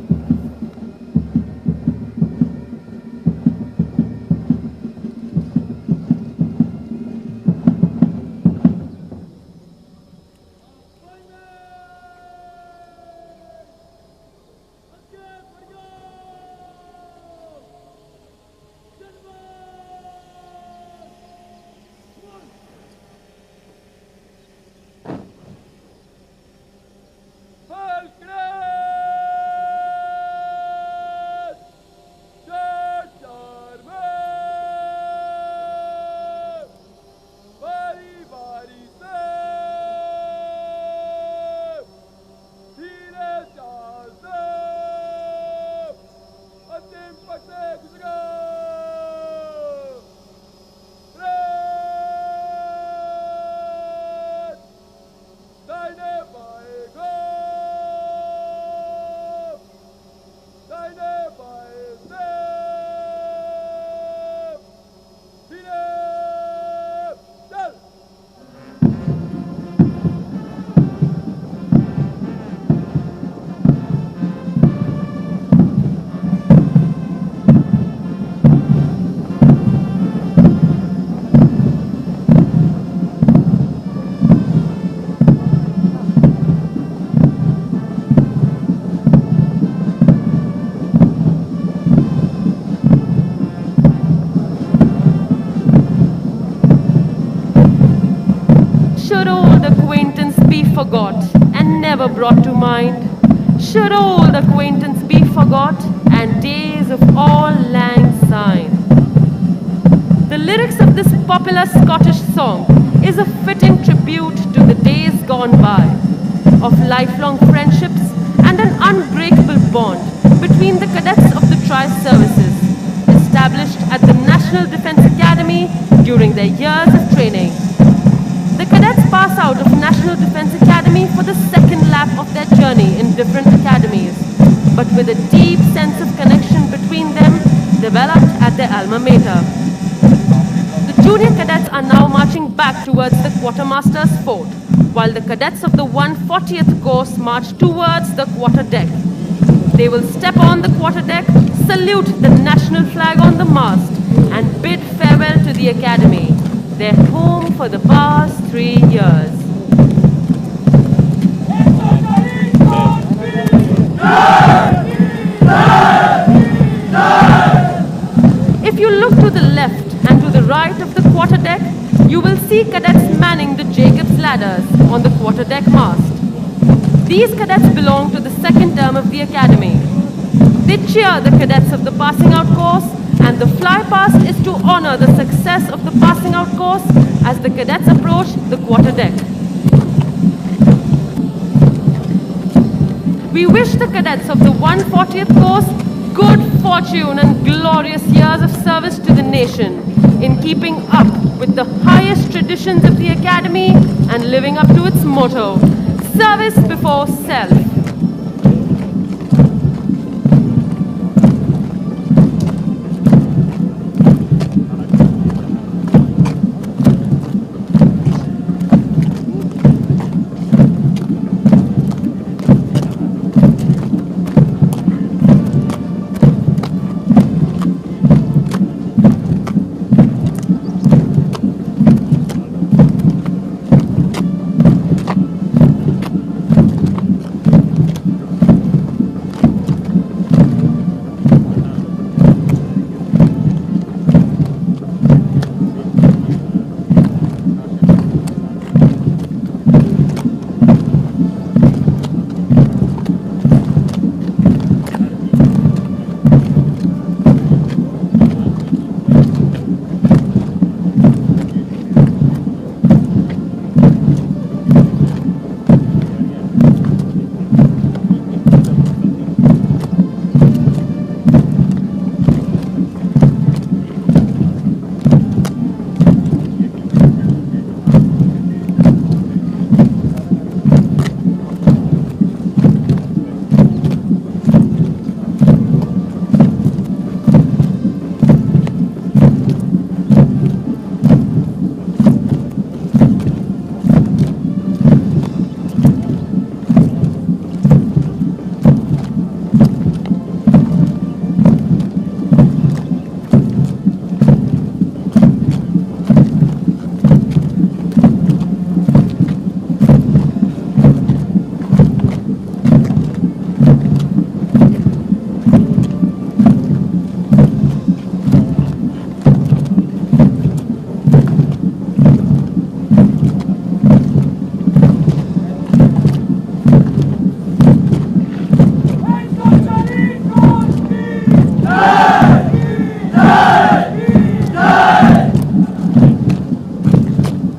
Forgot and never brought to mind, should old acquaintance be forgot and days of Auld Lang Syne. The lyrics of this popular Scottish song is a fitting tribute to the days gone by, of lifelong friendships and an unbreakable bond between the cadets of the tri-services established at the National Defence Academy during their years of training. The cadets pass out of National Defence Academy for the second lap of their journey in different academies, but with a deep sense of connection between them developed at their alma mater. The junior cadets are now marching back towards the quartermaster's fort, while the cadets of the 140th course march towards the quarterdeck. They will step on the quarterdeck, salute the national flag on the mast, and bid farewell to the academy, their home for the past 3 years. If you look to the left and to the right of the quarterdeck, you will see cadets manning the Jacob's ladders on the quarterdeck mast. These cadets belong to the second term of the academy. They cheer the cadets of the passing out course, and the fly past is to honor the success of the passing out course as the cadets approach the quarterdeck. We wish the cadets of the 140th course good fortune and glorious years of service to the nation in keeping up with the highest traditions of the academy and living up to its motto, service before self.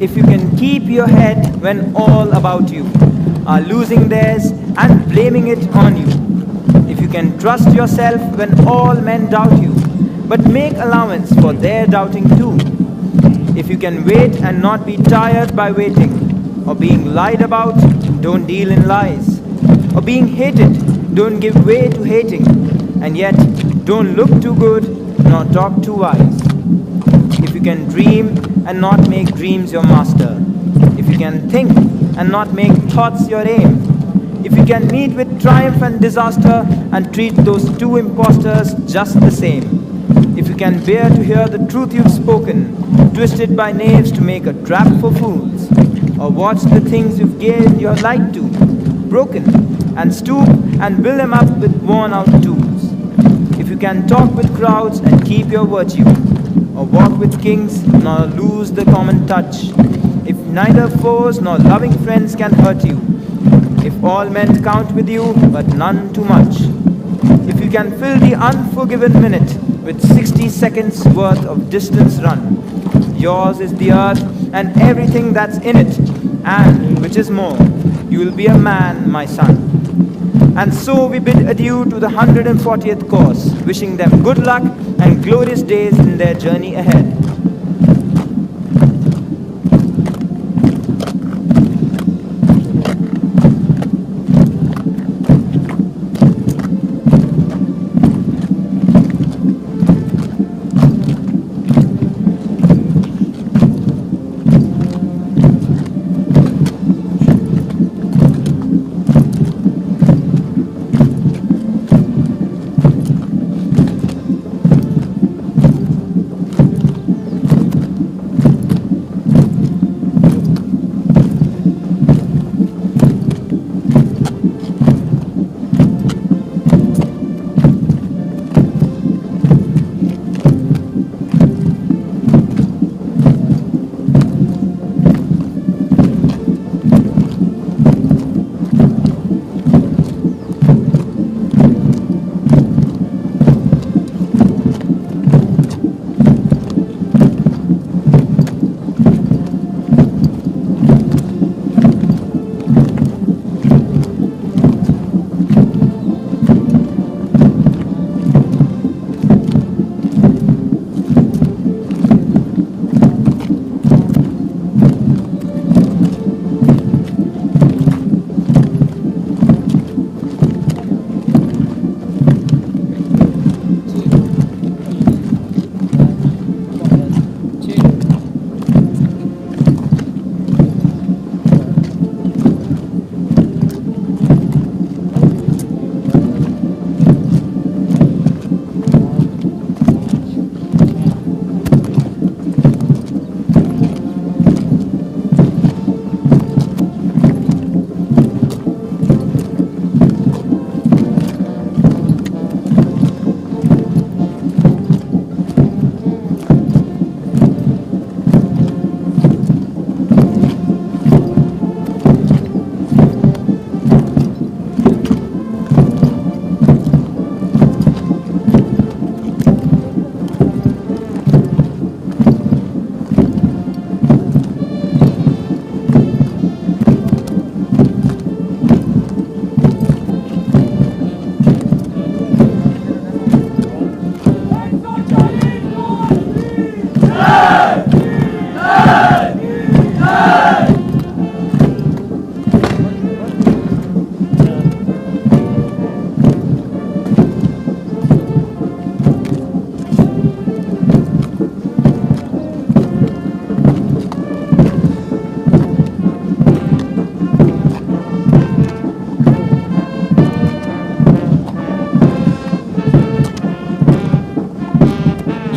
If you can keep your head when all about you are losing theirs and blaming it on you. If you can trust yourself when all men doubt you, but make allowance for their doubting too. If you can wait and not be tired by waiting, or being lied about, don't deal in lies, or being hated, don't give way to hating, and yet don't look too good nor talk too wise. If you can dream and not make dreams your master, if you can think and not make thoughts your aim, if you can meet with triumph and disaster and treat those two impostors just the same, if you can bear to hear the truth you've spoken, twisted by knaves to make a trap for fools, or watch the things you've given your light to, broken, and stoop and build them up with worn-out tools. If you can talk with crowds and keep your virtue, or walk with kings nor lose the common touch, if neither foes nor loving friends can hurt you, if all men count with you but none too much, if you can fill the unforgiven minute with 60 seconds worth of distance run, yours is the earth and everything that's in it, and, which is more, you will be a man, my son. And so we bid adieu to the 140th course, wishing them good luck and glorious days in their journey ahead.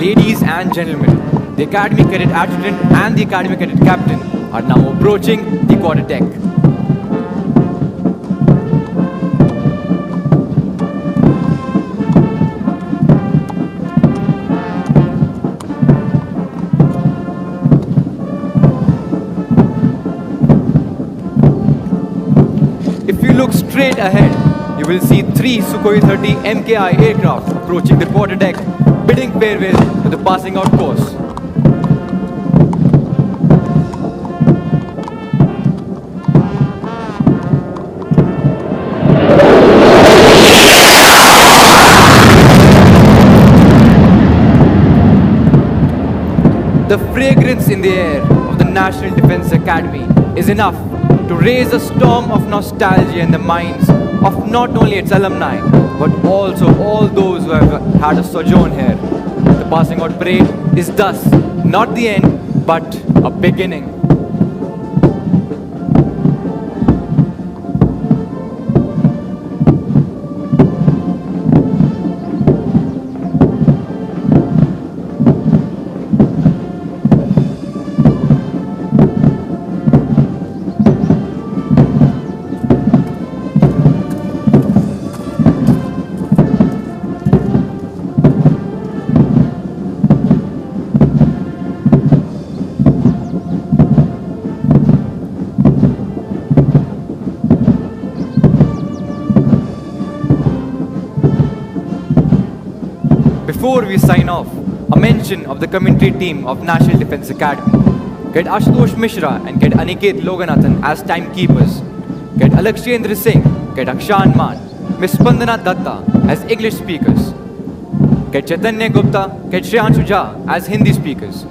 Ladies and gentlemen, the Academy Cadet Adjutant and the Academy Cadet Captain are now approaching the quarter deck. If you look straight ahead, you will see 3 Sukhoi 30 MKI aircraft approaching the quarter deck, bidding farewell to the passing out course. The fragrance in the air of the National Defence Academy is enough to raise a storm of nostalgia in the minds of not only its alumni, but also all those who have had a sojourn here. The passing out parade is thus not the end, but a beginning. Before we sign off, a mention of the commentary team of National Defence Academy. Get Ashutosh Mishra and get Aniket Loganathan as timekeepers. Get Alakshendra Singh, get Akshan Maan, Miss Spandana Datta as English speakers. Cadet Chaitanya Gupta, Cadet Shreyanshu Jha as Hindi speakers.